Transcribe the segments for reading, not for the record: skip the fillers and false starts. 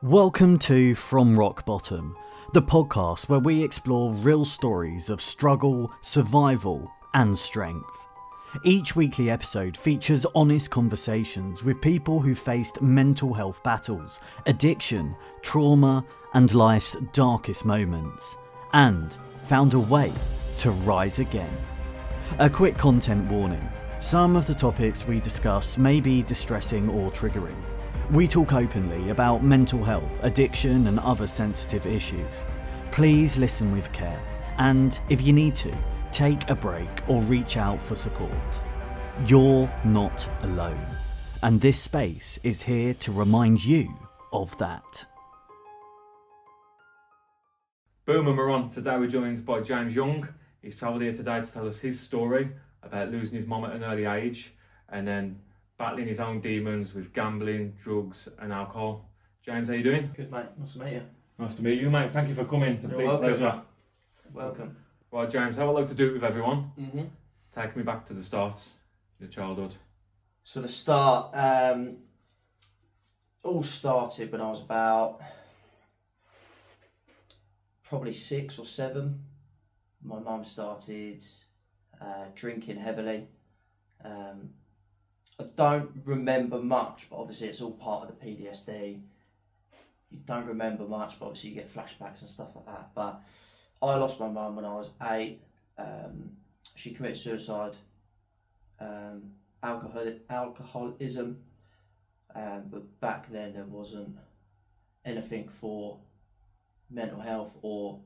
Welcome to From Rock Bottom, the podcast where we explore real stories of struggle, survival, and strength. Each weekly episode features honest conversations with people who faced mental health battles, addiction, trauma, and life's darkest moments, and found a way to rise again. A quick content warning: some of the topics we discuss may be distressing or triggering. We talk openly about mental health, addiction, and other sensitive issues. Please listen with care, and if you need to, take a break or reach out for support. You're not alone, and this space is here to remind you of that. Boom, and we're on. Today we're joined by James Young. He's travelled here today to tell us his story about losing his mum at an early age and then battling his own demons with gambling, drugs and alcohol. James, how you doing? Good, mate. Nice to meet you. Nice to meet you, mate. Thank you for coming. It's a big pleasure. Welcome. Right, James, how I like to do it with everyone. Mm-hmm. Take me back to the start, your childhood. So the start, all started when I was about probably 6 or 7. My mum started drinking heavily. I don't remember much, but obviously it's all part of the PTSD. You don't remember much, but obviously you get flashbacks and stuff like that. But I lost my mum when I was 8. She committed suicide. Alcoholism. But back then there wasn't anything for mental health or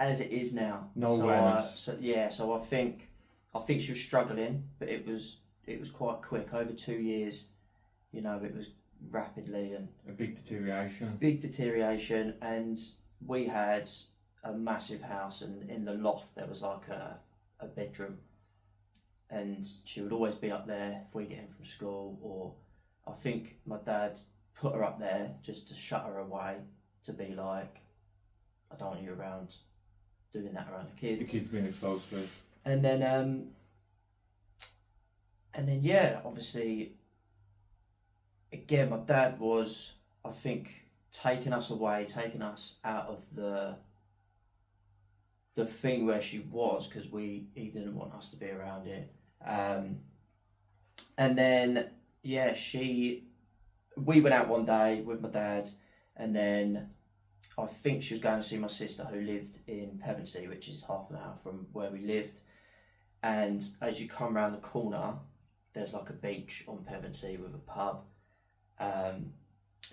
as it is now. No awareness. So I think she was struggling, but it was quite quick. Over 2 years, it was rapidly and a big deterioration. And we had a massive house, and in the loft there was like a bedroom, and she would always be up there if we get in from school, or I think my dad put her up there just to shut her away, to be like, I don't want you around doing that around the kids. The kids being exposed to it. And then yeah, obviously, again, my dad was, I think, taking us out of the thing where she was, because he didn't want us to be around it. And then, yeah, we went out one day with my dad, and then I think she was going to see my sister who lived in Pevensey, which is half an hour from where we lived. And as you come around the corner, there's like a beach on Pevensey with a pub. And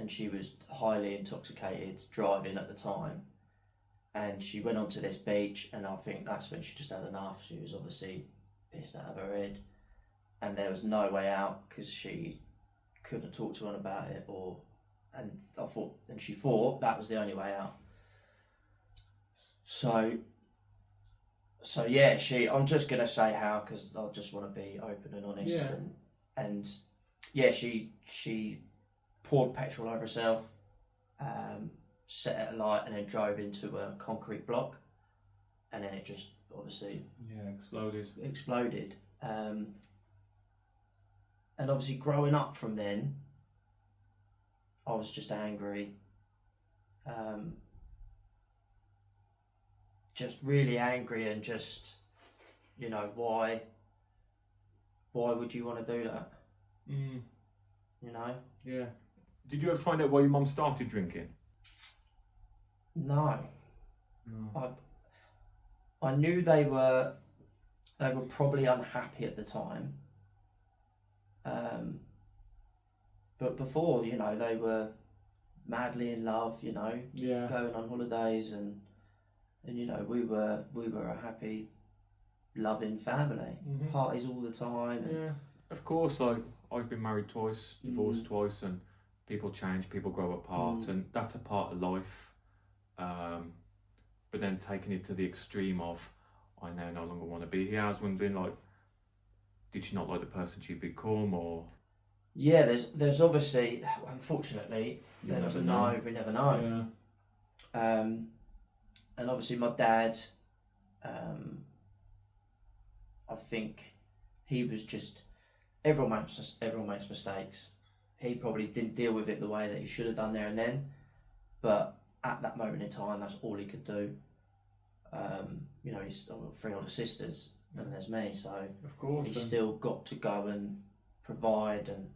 she was highly intoxicated driving at the time. And she went onto this beach, and I think that's when she just had enough. She was obviously pissed out of her head. And there was no way out because she couldn't talk to anyone about it, and she thought that was the only way out. So yeah, I'm just gonna say how, because I just want to be open and honest. Yeah. And yeah, she poured petrol over herself, set it alight, and then drove into a concrete block, and then it just obviously exploded. And obviously growing up from then, I was just angry. Just really angry, and just, why would you want to do that? Yeah. Did you ever find out why your mum started drinking? No. I knew they were probably unhappy at the time. But before, they were madly in love, going on holidays, and we were a happy, loving family. Mm-hmm. Parties all the time. Yeah, of course. Like, I've been married twice, divorced twice, and people change, people grow apart, and that's a part of life. But then taking it to the extreme of, I now no longer want to be here. I was wondering, like, did she not like the person she'd become, or? Yeah, there's obviously, unfortunately, We never know. We never know. Yeah. And obviously my dad, I think he was just, everyone makes mistakes. he probably didn't deal with it the way that he should have done there and then. But at that moment in time, that's all he could do. You know, I've got 3 older sisters, and there's me, so of course, he's still got to go and provide. And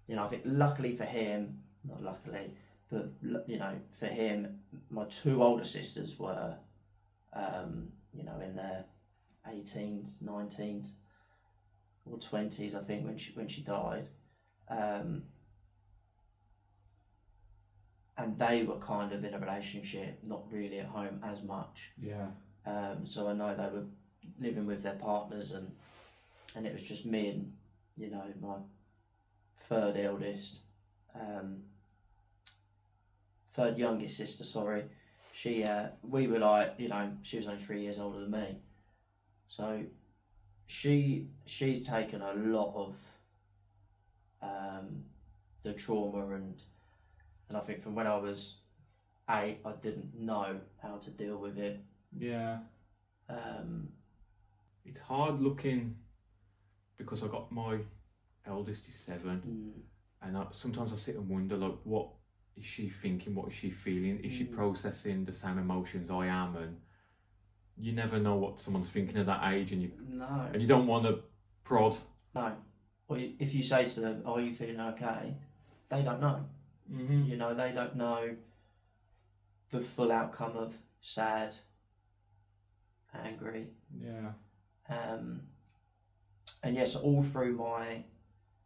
you know, I think luckily for him, not luckily, but you know, for him, my 2 older sisters were, you know, in their 18s, 19s, or 20s, I think, when she died. And they were kind of in a relationship, not really at home as much. Yeah. So I know they were living with their partners, and it was just me and, you know, my 3rd eldest, 3rd youngest sister, sorry. She, we were like, you know, she was only 3 years older than me. So she's taken a lot of the trauma, and I think from when I was 8, I didn't know how to deal with it. Yeah. It's hard looking, because I got my eldest is 7, and sometimes I sit and wonder, like, what is she thinking? What is she feeling? Is she processing the same emotions I am? And you never know what someone's thinking at that age, and you don't want to prod. No. Well, if you say to them, "Are you feeling okay?" they don't know. Mm-hmm. You know, they don't know the full outcome of sad, angry. Yeah. And yes, all through my,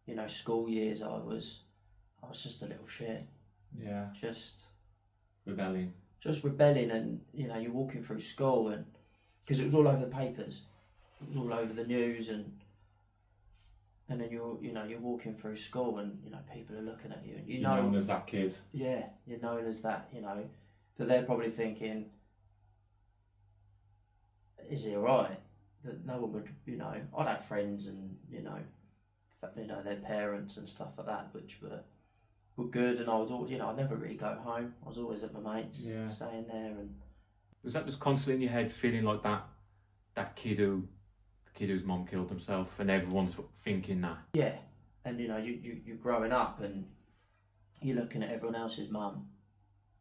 you know, school years, I was just a little shit. Yeah. Just rebelling. And you know, you're walking through school, and because it was all over the papers, it was all over the news, and then you're walking through school, and you know, people are looking at you, and you're known as that kid. Yeah, you're known as that. You know, but they're probably thinking, is he alright? That no one would, you know. I'd have friends, and you know, their parents and stuff like that, which were good, and I was all, you know, I'd never really go home. I was always at my mates, staying there. And was that just constantly in your head, feeling like that kid whose mom killed himself, and everyone's thinking that? Yeah, and you know, you're growing up, and you're looking at everyone else's mum,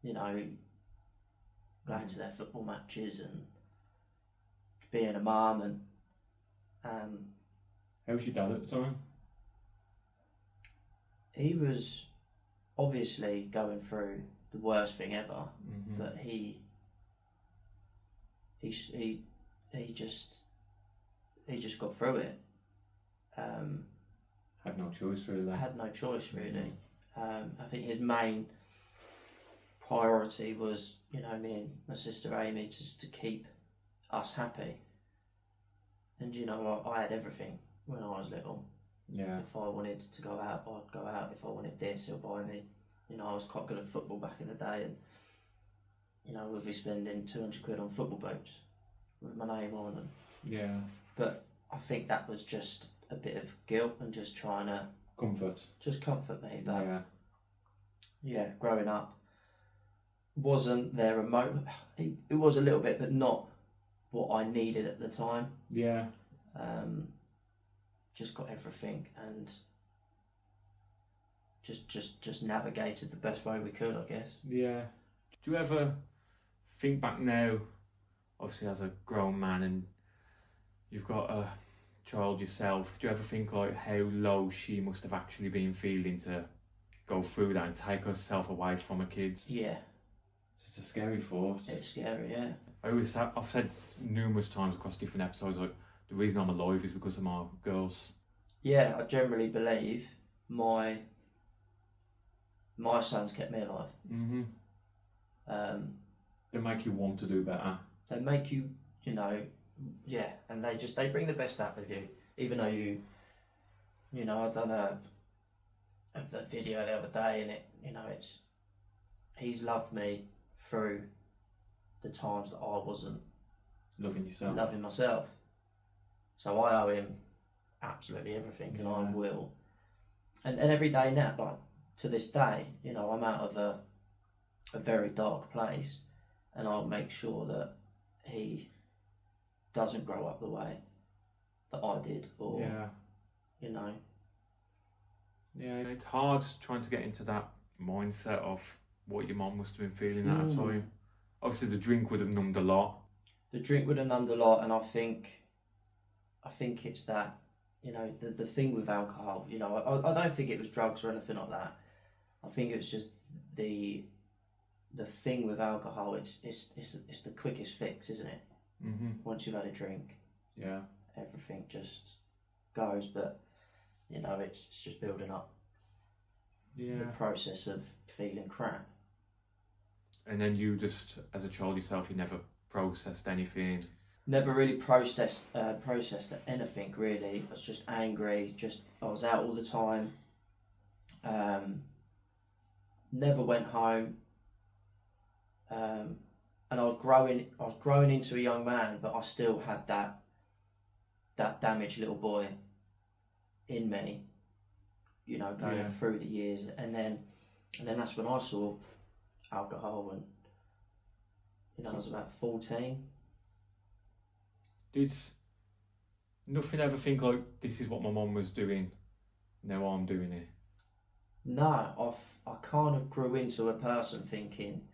you know, going to their football matches and being a mum, and how was your dad at the time? He was obviously going through the worst thing ever, but he just got through it. Had no choice really. Had no choice really. I think his main priority was, you know, me and my sister Amy, just to keep us happy. And you know, I had everything when I was little. Yeah. If I wanted to go out, I'd go out. If I wanted this, he'll buy me. You know, I was quite good at football back in the day, and you know, we'd be spending 200 quid on football boots with my name on them. Yeah. But I think that was just a bit of guilt and just trying to comfort me. But yeah, growing up wasn't there a moment. It was a little bit, but not what I needed at the time. Yeah. Just got everything, and just navigated the best way we could, I guess. Yeah. Do you ever think back now, obviously as a grown man, and you've got a child yourself, do you ever think like how low she must have actually been feeling to go through that and take herself away from her kids? Yeah. It's a scary thought. It's scary, yeah. I've said numerous times across different episodes, like, the reason I'm alive is because of my girls. Yeah, I generally believe my sons kept me alive. Mm-hmm. They make you want to do better. They make you, you know, yeah, and they bring the best out of you. Even though you know, I done a video the other day, and it, you know, he's loved me through the times that I wasn't loving myself. So I owe him absolutely everything, and I will. And every day now, like to this day, you know, I'm out of a very dark place, and I'll make sure that he doesn't grow up the way that I did, or you know, Yeah, it's hard trying to get into that mindset of what your mum must have been feeling at that time. Obviously, the drink would have numbed a lot. The drink would have numbed a lot, and I think it's that, the thing with alcohol. I don't think it was drugs or anything like that. I think it's just the thing with alcohol. It's the quickest fix, isn't it? Mm-hmm. Once you've had a drink, Yeah. everything just goes. But it's just building up. Yeah. The process of feeling crap. And then you just, as a child yourself, you never processed anything. Never really processed anything really. I was just angry. I was out all the time. Never went home. And I was growing into a young man, but I still had that damaged little boy in me. Going through the years, and then that's when I saw alcohol, and I was about 14. Did nothing ever think like, this is what my mum was doing, now I'm doing it? No, I kind of grew into a person thinking,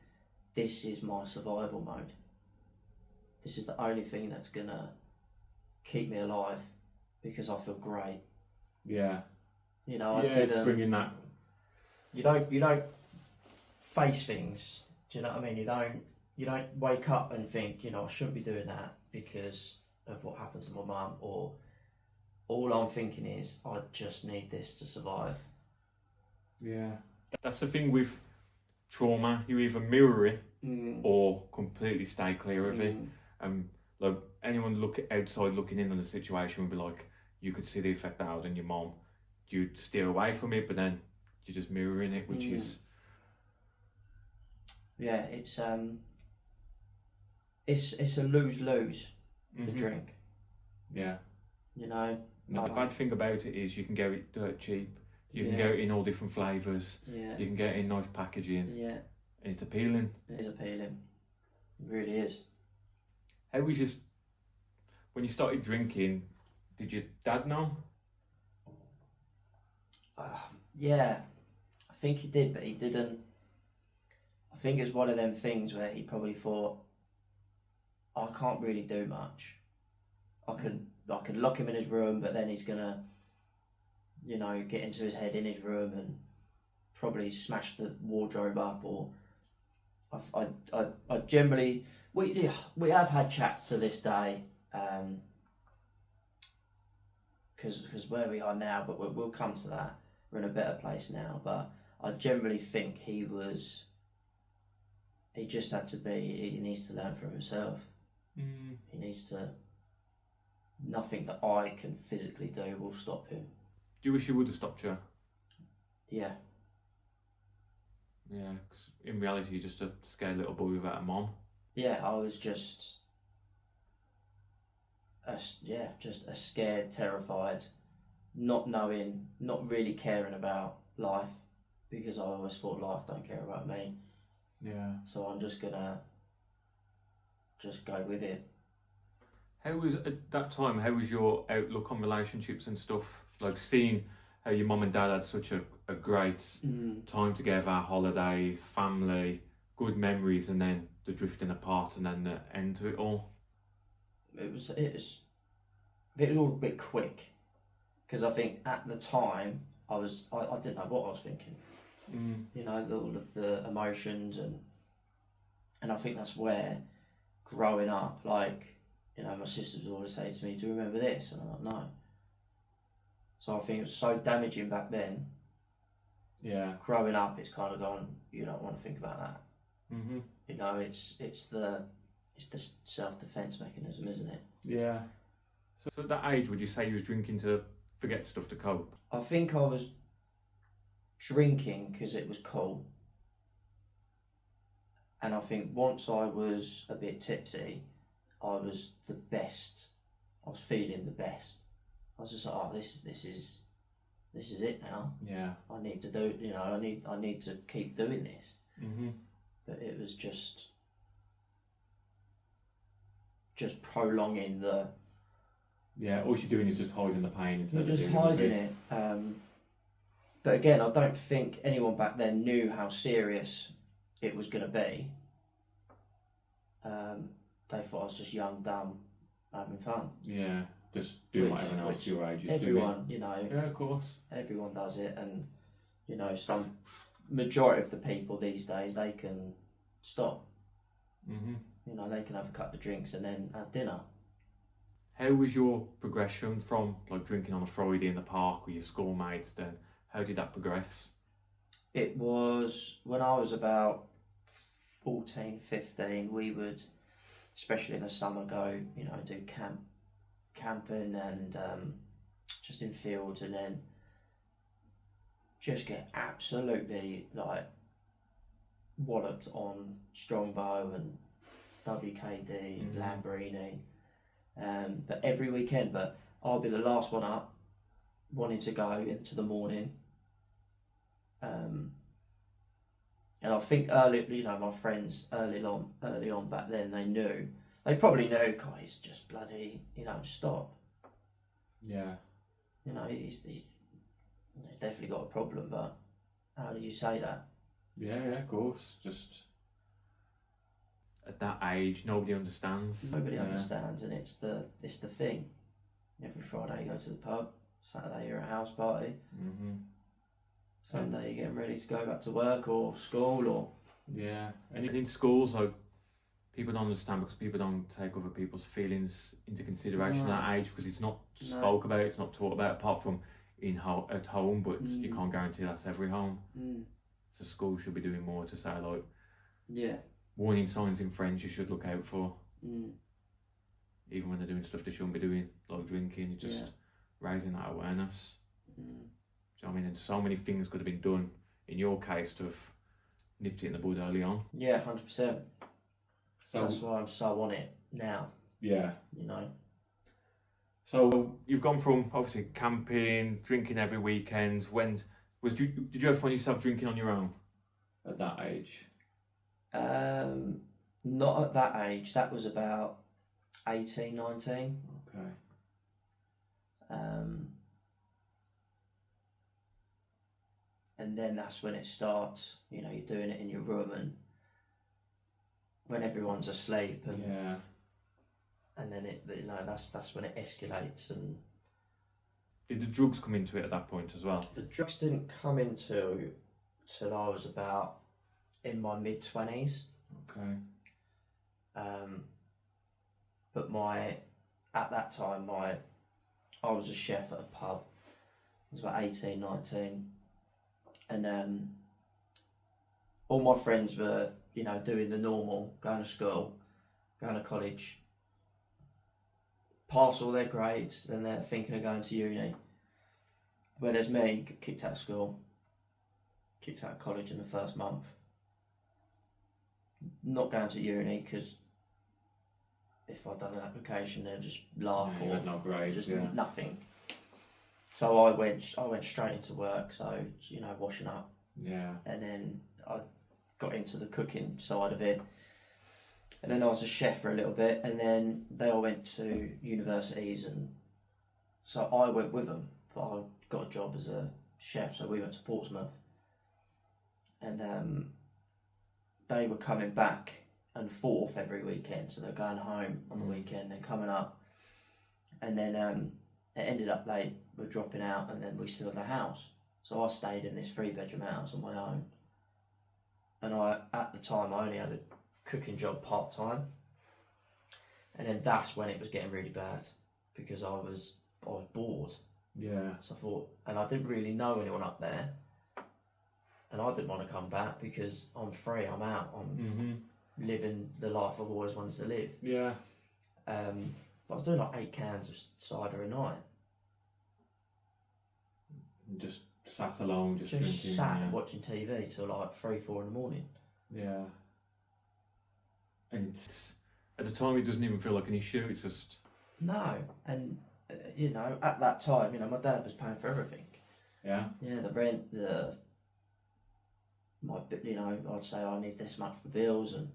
this is my survival mode. This is the only thing that's gonna keep me alive, because I feel great. Yeah. It's bringing that. You don't face things. Do you know what I mean? You don't wake up and think, I shouldn't be doing that because of what happened to my mum, or all I'm thinking is, I just need this to survive. Yeah. That's the thing with trauma. You either mirror it or completely stay clear of it. Like anyone outside looking in on the situation would be like, you could see the effect that had on your mum. You'd steer away from it, but then you're just mirroring it, which is. Yeah, it's a lose-lose. The drink. Yeah. And the bad thing about it is you can get it dirt cheap. You can get it in all different flavours. Yeah. You can get it in nice packaging. Yeah. And it's appealing. It is appealing. It really is. How was when you started drinking, did your dad know? Yeah, I think he did, but he didn't. I think it's one of them things where he probably thought, I can't really do much. I can lock him in his room, but then he's gonna, get into his head in his room and probably smash the wardrobe up. Or I generally, we have had chats to this day, because where we are now, but we'll come to that. We're in a better place now, but I generally think he just had to be, he needs to learn for himself. He needs to, nothing that I can physically do will stop him. Do you wish you would have stopped you? Yeah. Yeah, because in reality you're just a scared little boy without a mom. Yeah, I was just a scared, terrified, not knowing, not really caring about life, because I always thought life don't care about me. Yeah. So I'm just gonna go with it. How was, at that time, how was your outlook on relationships and stuff? Like seeing how your mum and dad had such a great time together, holidays, family, good memories, and then the drifting apart and then the end to it all? It was all a bit quick, because I think at the time I didn't know what I was thinking. All of the emotions, and I think that's where growing up, like, my sisters would always say to me, do you remember this? And I'm like, no. So I think it was so damaging back then. Yeah. Growing up, it's kind of gone, you don't want to think about that. It's the self-defense mechanism, isn't it? Yeah. So at that age, would you say you was drinking to forget stuff to cope? I think I was drinking because it was cool. And I think once I was a bit tipsy, I was the best. I was feeling the best. I was just like, oh, this is it now. Yeah. I need to do. I need to keep doing this. But it was just prolonging the. Yeah, all you're doing is just hiding the pain instead You're just of hiding it. But again, I don't think anyone back then knew how serious it was going to be. They thought I was just young, dumb, having fun. Yeah, just doing what everyone else your age is doing. Everyone, you know. Yeah, of course. Everyone does it, and you know, some majority of the people these days, they can stop. Mm-hmm. You know, they can have a couple of drinks and then have dinner. How was your progression from like drinking on a Friday in the park with your schoolmates? Then how did that progress? It was when I was about 14, 15, we would, especially in the summer, go, you know, do camping and just in fields, and then just get absolutely like walloped on Strongbow and WKD, Lambrini, but every weekend. But I'll be the last one up, wanting to go into the morning. And I think early, you know, my friends early on back then, they probably knew, God, he's just bloody, you know, stop. Yeah. You know, he's definitely got a problem, but how did you say that? Yeah, of course. Just at that age, nobody understands. Nobody understands, and it's the thing. Every Friday you go to the pub, Saturday you're at a house party, Sunday you're getting ready to go back to work or school or... Yeah, and in schools, like, people don't understand because people don't take other people's feelings into consideration at that age, because it's not spoke about, it's not taught about, apart from at home, but you can't guarantee that's every home. So school should be doing more to say, like, warning signs in French you should look out for. Even when they're doing stuff they shouldn't be doing, like drinking, just raising that awareness. Do you know what I mean? And so many things could have been done in your case to have nipped it in the bud early on. Yeah, 100%. So that's why I'm so on it now. Yeah. You know. So you've gone from obviously camping, drinking every weekend. Did you ever find yourself drinking on your own at that age? Not at that age. That was about 18, 19. Okay. And then that's when it starts. You know, you're doing it in your room and when everyone's asleep, and and then that's when it escalates. And did the drugs come into it at that point as well? The drugs didn't come into till I was about in my mid-20s. Okay. But at that time I was a chef at a pub. I was about 18, 19. And all my friends were, you know, doing the normal, going to school, going to college, pass all their grades, then they're thinking of going to uni. Whereas me, kicked out of school, kicked out of college in the first month, not going to uni because if I'd done an application, they'd just laugh or no grades, just nothing. So I went straight into work, so, you know, washing up. Yeah. And then I got into the cooking side of it. And then I was a chef for a little bit, and then they all went to universities, and so I went with them. But I got a job as a chef, so we went to Portsmouth. And they were coming back and forth every weekend, so they're going home on the weekend, they're coming up. And then it ended up they were dropping out, and then we still had the house. So I stayed in this 3-bedroom house on my own. And at the time, I only had a cooking job part-time. And then that's when it was getting really bad, because I was bored. Yeah. So I thought, and I didn't really know anyone up there. And I didn't want to come back because I'm free, I'm out, I'm living the life I've always wanted to live. Yeah. But I was doing like 8 cans of cider a night. Just sat alone, just drinking. Sat and watching TV till like 3, 4 in the morning. Yeah. And at the time, it doesn't even feel like an issue. It's just no. And you know, at that time, you know, my dad was paying for everything. Yeah. Yeah, the rent, you know, I'd say I need this much for bills, and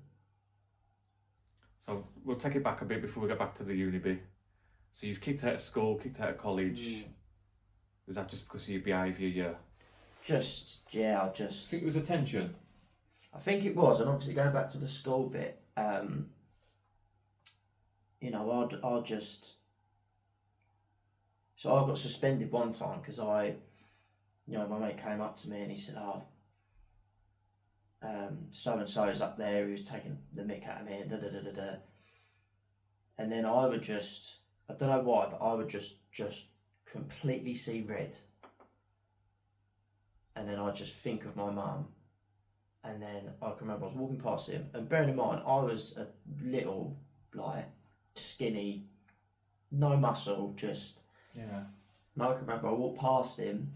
so we'll take it back a bit before we get back to the uni bit. So you've kicked out of school, kicked out of college. Was that just because of your behaviour? I think it was a tension. I think it was, and obviously going back to the school bit, I'll just. So I got suspended one time because my mate came up to me and he said, so and so is up there, he was taking the mick out of me and da da da da da. And then I would just, I don't know why, but I would just completely see red. And then I'd just think of my mum. And then I can remember I was walking past him, and bearing in mind I was a little, like, skinny, no muscle, just. Yeah. And I can remember I walked past him,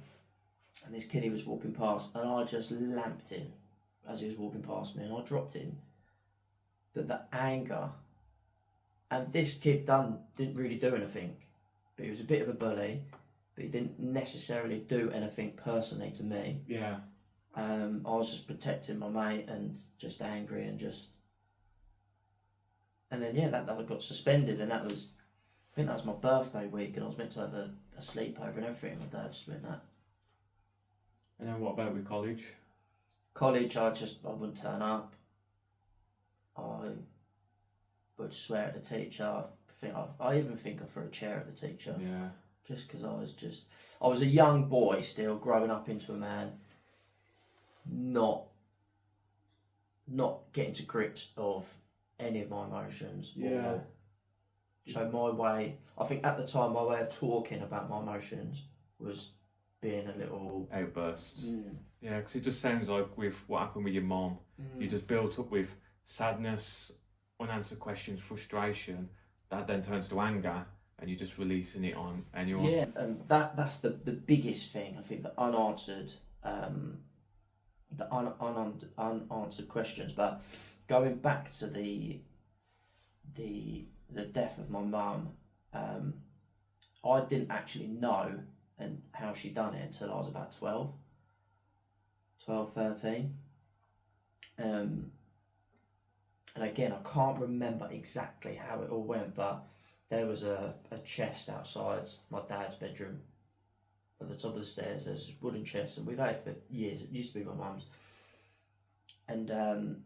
and this kiddie was walking past, and I just lamped him as he was walking past me, and I dropped him. But the anger, and this kid didn't really do anything, but he was a bit of a bully, but he didn't necessarily do anything personally to me. Yeah. I was just protecting my mate and just angry and just. And then that I got suspended, and I think that was my birthday week, and I was meant to have a sleepover and everything. My dad just went that. And then what about with college? College, I wouldn't turn up. I would swear at the teacher. I even think I threw a chair at the teacher. Yeah. Just because I was a young boy still, growing up into a man. Not getting to grips of any of my emotions. Yeah. So my way, I think at the time, my way of talking about my emotions was being a little. Outbursts. Yeah, because it just sounds like with what happened with your mom, you just built up with sadness, unanswered questions, frustration, that then turns to anger, and you're just releasing it on anyone. Yeah, and that's the biggest thing, I think, the unanswered. Unanswered questions. But going back to the death of my mum, I didn't actually know and how she done it until I was about 12, 13. And again, I can't remember exactly how it all went, but there was a chest outside my dad's bedroom. At the top of the stairs, there's a wooden chest, and we've had it for years. It used to be my mum's. And I'm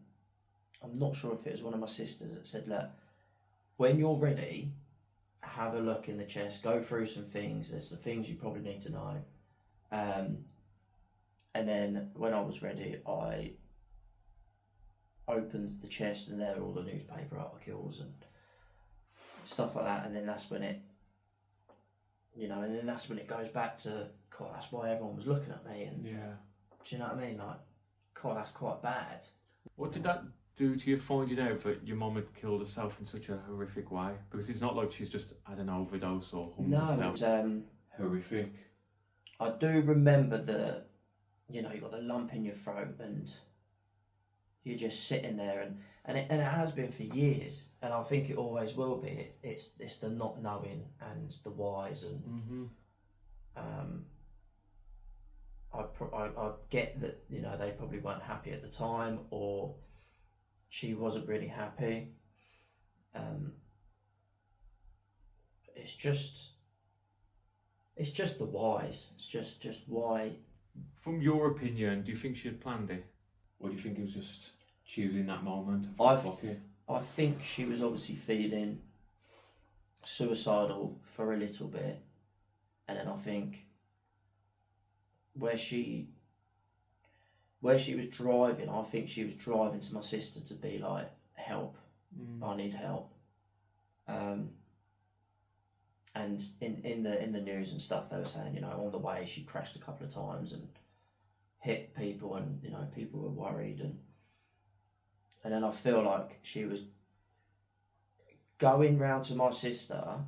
not sure if it was one of my sisters that said, look, when you're ready, have a look in the chest, go through some things. There's some things you probably need to know. And then when I was ready, I opened the chest, and there were all the newspaper articles and stuff like that. And then that's when it. And then that's when it goes back to, God, that's why everyone was looking at me. And yeah. Do you know what I mean? Like, God, that's quite bad. What did that do to you finding out that your mum had killed herself in such a horrific way? Because it's not like she's just had an overdose or hung herself. No, horrific. I do remember you got the lump in your throat, and you're just sitting there, and it has been for years, and I think it always will be. It's the not knowing and the whys, and I get that they probably weren't happy at the time, or she wasn't really happy. It's just the whys. It's just why. From your opinion, do you think she had planned it, or do you think it was just choosing that moment? I think she was obviously feeling suicidal for a little bit, and then I think where she was driving, I think she was driving to my sister to be like, help, I need help. And in the news and stuff, they were saying, on the way she crashed a couple of times and hit people, and people were worried, and then I feel like she was going round to my sister.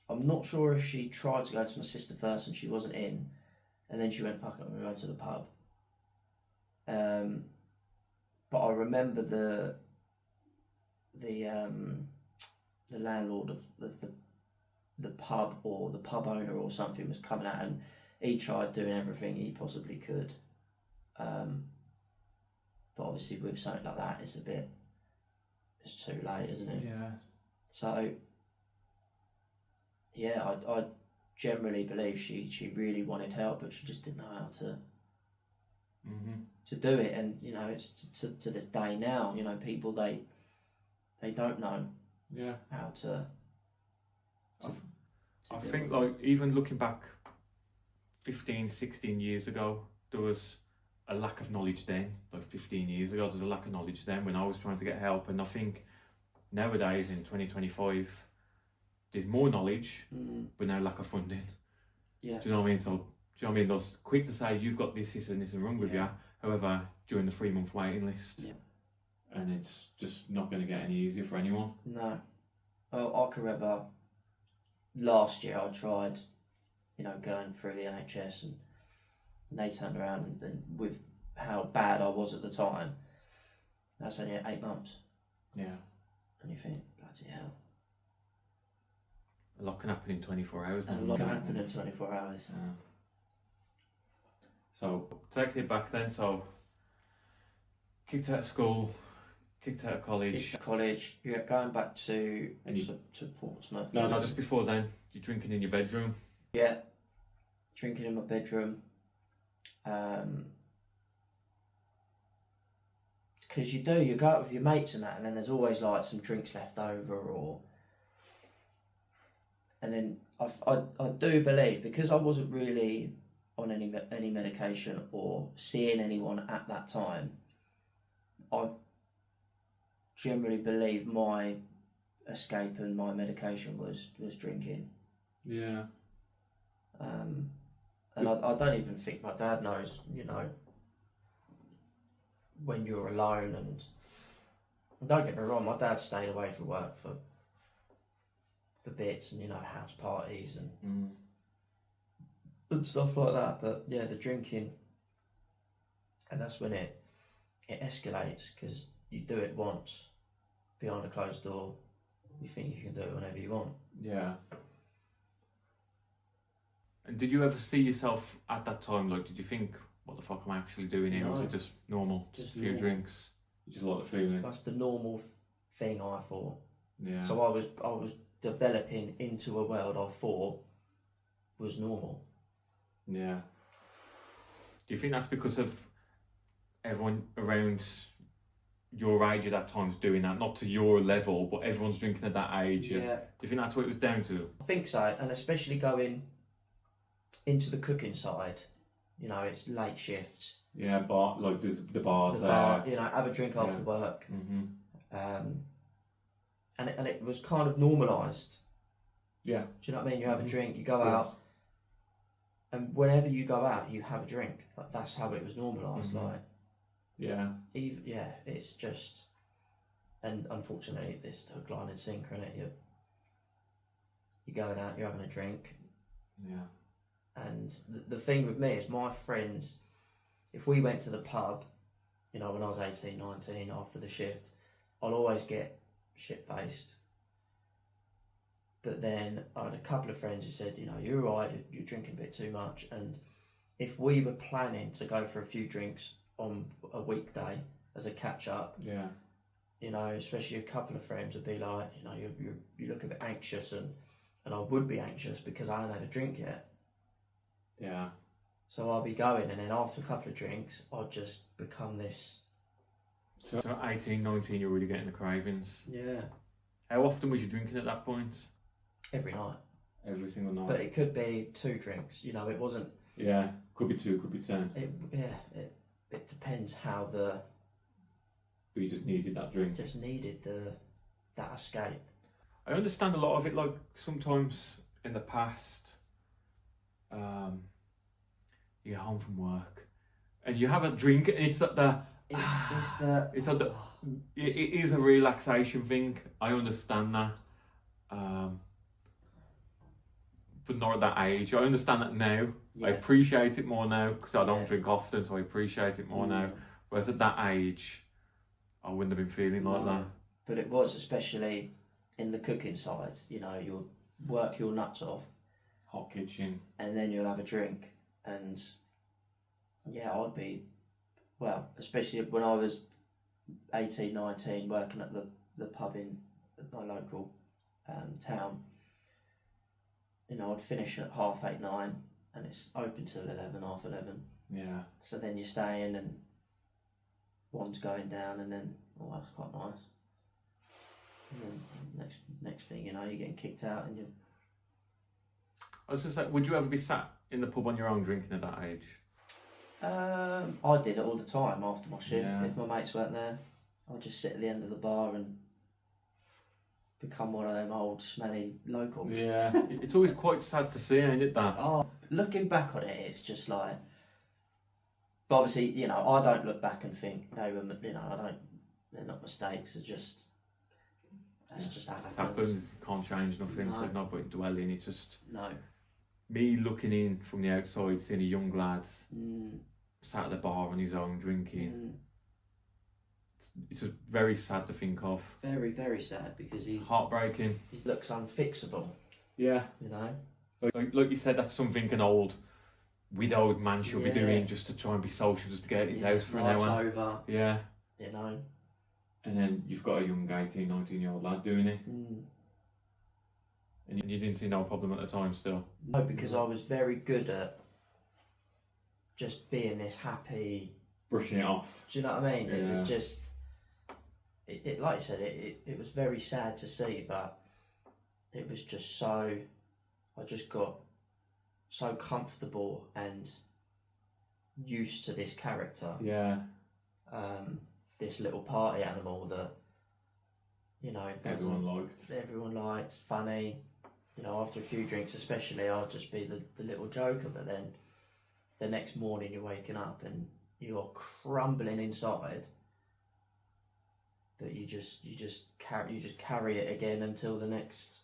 I'm not sure if she tried to go to my sister first and she wasn't in, and then she went, fuck it, I'm going to go to the pub. But I remember the landlord of the pub, or the pub owner or something, was coming out, and he tried doing everything he possibly could. But obviously with something like that, it's too late, isn't it? Yeah. So, yeah, I generally believe she really wanted help, but she just didn't know to do it, and you know, it's to this day now. You know, people they don't know how to I think like even looking back 15, 16 years ago, there was a lack of knowledge then. Like 15 years ago, there's a lack of knowledge then when I was trying to get help, and I think nowadays in 2025 there's more knowledge but no lack of funding. Yeah. Do you know what I mean? So do you know what I mean? Those quick to say you've got this and this and wrong with you. However, during the 3-month waiting list, and it's just not going to get any easier for anyone. No. Well, I can remember last year I tried, you know, going through the NHS, and they turned around and with how bad I was at the time, that's only 8 months. Yeah. And you think, bloody hell. A lot can happen in 24 hours. And a lot can happen in 24 hours. Yeah. So, taking it back then, so kicked out of school, kicked out of college. Yeah, going back to Portsmouth. No, just before then, you're drinking in your bedroom. Yeah, drinking in my bedroom. Because you go out with your mates and that, and then there's always like some drinks left over, and then I do believe, because I wasn't really on any medication or seeing anyone at that time, I generally believe my escape and my medication was drinking. Yeah. And I don't even think my dad knows, you know, when you're alone. And don't get me wrong, my dad stayed away from work for bits, and you know, house parties and stuff like that. But yeah, the drinking, and that's when it escalates, because you do it once behind a closed door, you think you can do it whenever you want. Yeah. And did you ever see yourself at that time, like, did you think, what the fuck am I actually doing here? No. Was it just normal? Just a few drinks? You just like the feeling? That's the normal thing, I thought. Yeah. So I was developing into a world I thought was normal. Yeah. Do you think that's because of everyone around your age at that time's doing that? Not to your level, but everyone's drinking at that age. Yeah. Do you think that's what it was down to? I think so, and especially going into the cooking side, you know, it's late shifts. Yeah, bar, like there's the bars The there. bar, you know, have a drink after work. And it was kind of normalised. Yeah. Do you know what I mean? You have a drink, you go out, and whenever you go out, you have a drink. Like, that's how it was normalised. Like, it's just, and unfortunately, this hook, line, and sinker, innit? You're going out, you're having a drink. Yeah. And the thing with me is, my friends, if we went to the pub, you know, when I was 18, 19, after the shift, I'll always get shit-faced. But then I had a couple of friends who said, you know, you're right, you're drinking a bit too much. And if we were planning to go for a few drinks on a weekday as a catch-up, you know, especially a couple of friends would be like, you know, you look a bit anxious, and I would be anxious because I hadn't had a drink yet. Yeah. So I'll be going, and then after a couple of drinks, I'll just become this. So 18, 19, you're really getting the cravings. Yeah. How often was you drinking at that point? Every night. Every single night. But it could be 2 drinks. You know, it wasn't. Yeah. Could be 2, could be 10. It depends how the. But you just needed that drink. Just needed that escape. I understand a lot of it. Like sometimes in the past, you get home from work and you have a drink, and it's at the. It is a relaxation thing. I understand that, but not at that age. I understand that now. Yeah. I appreciate it more now because I don't drink often, so I appreciate it more now. Whereas at that age, I wouldn't have been feeling like that. But it was, especially in the cooking side. You know, you'll work your nuts off. Hot kitchen. And then you'll have a drink, and I'd be. Well, especially when I was 18, 19, working at the pub in my local town, you know, I'd finish at 8:30, 9, and it's open till 11, half 11. Yeah. So then you're staying and one's going down, and then, oh, that's quite nice. And then next thing you know, you're getting kicked out, and you. I was just like, would you ever be sat in the pub on your own drinking at that age? I did it all the time after my shift. Yeah. If my mates weren't there, I'd just sit at the end of the bar and become one of them old smelly locals. Yeah. It's always quite sad to see, ain't it, that? Oh, looking back on it, it's just like. But obviously, you know, I don't look back and think they were, you know, I don't. They're not mistakes. It's just. It's just It happens. You can't change nothing. No. So there's no point dwelling. It's just No. me looking in from the outside, seeing a young lad sat at the bar on his own drinking. It's just very sad to think of. Very, very sad because Heartbreaking. he looks unfixable. Yeah. You know. Like you said, that's something an old widowed man should be Yeah. doing just to try and be social, just to get out of his house for an Life's hour. over. Yeah. You know. And then you've got a young 18, 19-year-old lad doing it. And you didn't see no problem at the time still? No, because I was very good at just being this happy. Brushing it off. Do you know what I mean? It was Yeah. just. It like I said, it was very sad to see, but it was just so. I just got so comfortable and used to this character. Yeah. This little party animal that, you know, everyone likes, funny. You know, after a few drinks especially, I'll just be the little joker, but then the next morning you're waking up and you're crumbling inside, that you just carry it again until the next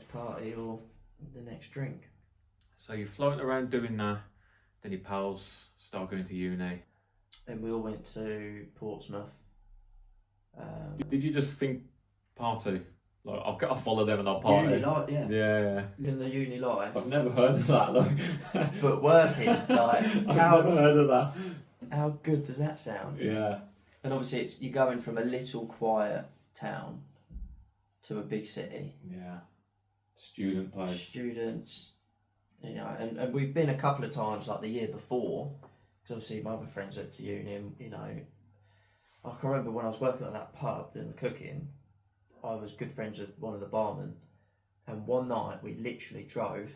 party or the next drink. So you're floating around doing that, then your pals start going to uni. And we all went to Portsmouth. Did you just think party? Like, I'll follow them and I'll party? Uni life, yeah. Yeah. In the uni life. I've never heard of that though. But working, like, I've never heard of that. How good does that sound? Yeah. And obviously you're going from a little quiet town to a big city. Yeah. Student place. Students, you know, and we've been a couple of times like the year before, because obviously my other friends went to uni and, you know, I can remember when I was working at that pub doing the cooking, I was good friends with one of the barmen, and one night we literally drove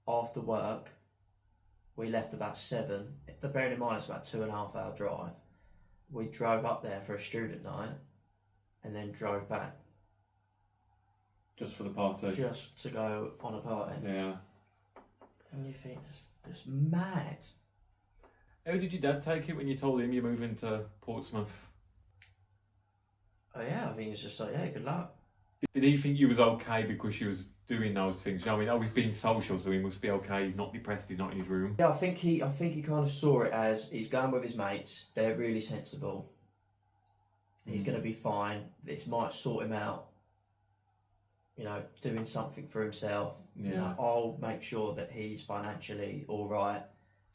after work. We left about 7, bearing in mind it's about 2.5 hour drive. We drove up there for a student night and then drove back. Just for the party? Just to go on a party. Yeah. And you think, it's mad. How did your dad take it when you told him you're moving to Portsmouth? Oh yeah, I think it's just like, yeah, good luck. Did he think you was okay because you was doing those things? You know, I mean, he's being social, so he must be okay. He's not depressed. He's not in his room. Yeah, I think he kind of saw it as he's going with his mates. They're really sensible. He's going to be fine. This might sort him out. You know, doing something for himself. Yeah. You know, I'll make sure that he's financially all right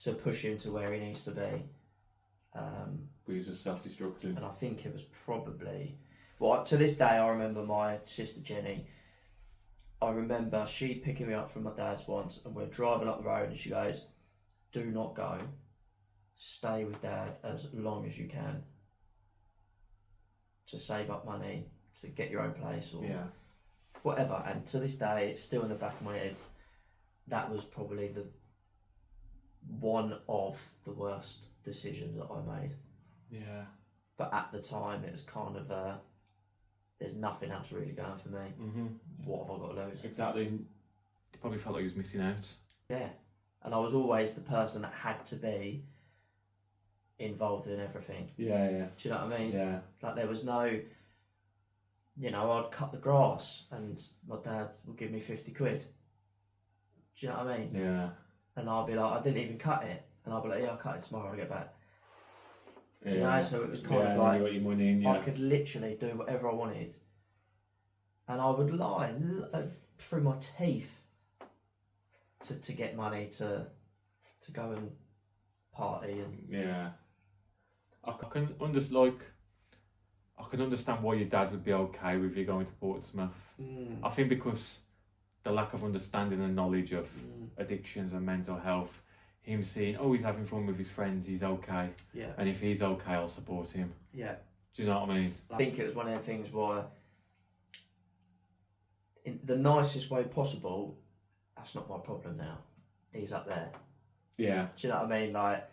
to push him to where he needs to be. But he was just self-destructing. And I think it was probably. Well, to this day, I remember my sister Jenny. I remember she picking me up from my dad's once, and we're driving up the road, and she goes, "Do not go. Stay with dad as long as you can to save up money to get your own place or whatever." And to this day, it's still in the back of my head. That was probably the one of the worst decisions that I made. Yeah. But at the time, it was kind of there's nothing else really going for me. Mm-hmm. What have I got to lose? Exactly. He probably felt like he was missing out. Yeah. And I was always the person that had to be involved in everything. Yeah. Do you know what I mean? Yeah. Like there was no, you know, I'd cut the grass and my dad would give me 50 quid. Do you know what I mean? Yeah. And I'll be like, I didn't even cut it. And I'll be like, yeah, I'll cut it tomorrow, I'll get back. Yeah. You know, so it was kind of like, you got your money in, I could literally do whatever I wanted. And I would lie through my teeth to get money to go and party. And Yeah. I can understand why your dad would be okay with you going to Portsmouth. I think because the lack of understanding and knowledge of addictions and mental health, him seeing, oh, he's having fun with his friends, he's okay. Yeah. And if he's okay, I'll support him. Yeah. Do you know what I mean? I think it was one of the things where, in the nicest way possible, that's not my problem now. He's up there. Yeah. Do you know what I mean? Like,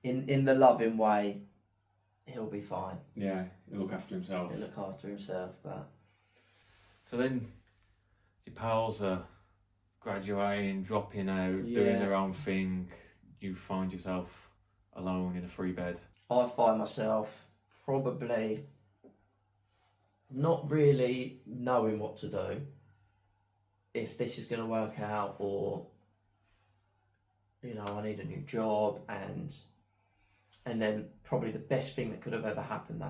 in the loving way, he'll be fine. Yeah, he'll look after himself. He'll look after himself, but... So then, your pals are graduating, dropping out, Yeah. doing their own thing. You find yourself alone in a free bed. I find myself probably not really knowing what to do, if this is going to work out, or, you know, I need a new job, and then probably the best thing that could have ever happened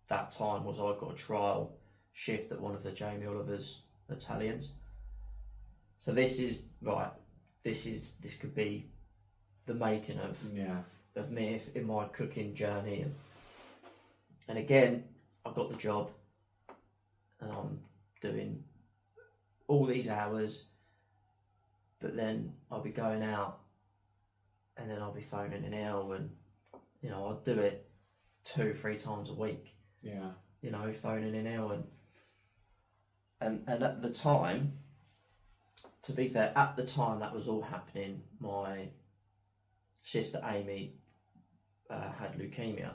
that time was I got a trial shift at one of the Jamie Oliver's Italians. So this could be the making of me in my cooking journey, and again I got the job, and I'm doing all these hours, but then I'll be going out, and then I'll be phoning in ill, and you know, I'll do it 2-3 times a week. Yeah. You know, phoning in ill, and at the time, to be fair, at the time that was all happening, my sister Amy had leukemia.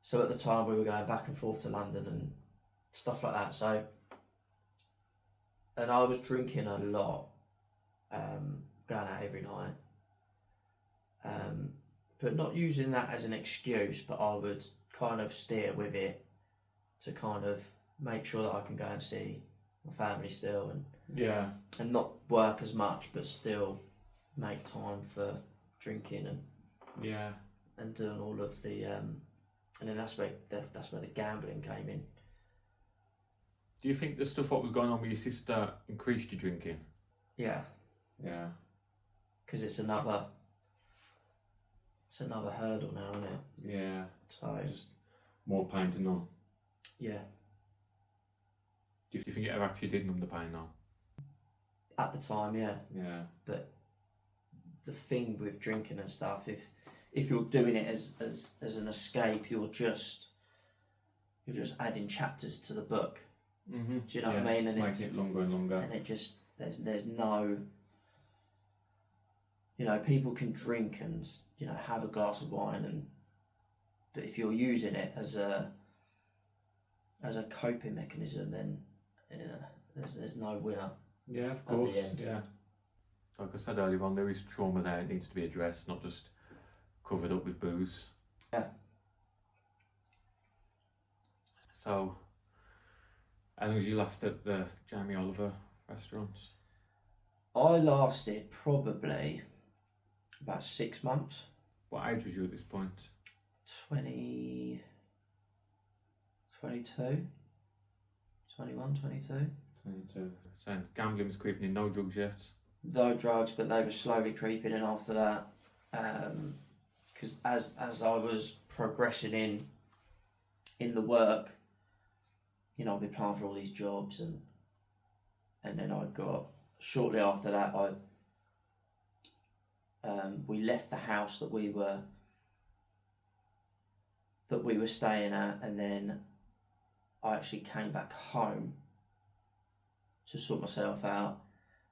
So at the time we were going back and forth to London and stuff like that. So, and I was drinking a lot, going out every night, but not using that as an excuse, but I would kind of steer with it to kind of make sure that I can go and see my family still, and not work as much, but still make time for drinking and doing all of the and then that's where the gambling came in. Do you think the stuff what was going on with your sister increased your drinking? Yeah, because it's another hurdle now, isn't it? Yeah. So Just more pain to numb. yeah, Do you think it ever actually did numb the pain now? at the time, yeah. Yeah. But the thing with drinking and stuff, if you're doing it as an escape, you're just adding chapters to the book. Mm-hmm. Do you know what I mean? And making it longer and longer. And it just there's no, you know, people can drink and, you know, have a glass of wine, but if you're using it as a coping mechanism, then there's no winner. Yeah, of course. At the end. Yeah. Like I said earlier on, there is trauma there. It needs to be addressed, not just covered up with booze. Yeah. So, how long did you last at the Jamie Oliver restaurants? I lasted probably about 6 months. What age was you at this point? 20, 22, 21, 22. 22. So gambling was creeping in, no drugs yet? No drugs, but they were slowly creeping in after that. Because as I was progressing in the work, you know, I'd be applying for all these jobs, and then I got, shortly after that, we left the house that we were staying at, and then I actually came back home to sort myself out,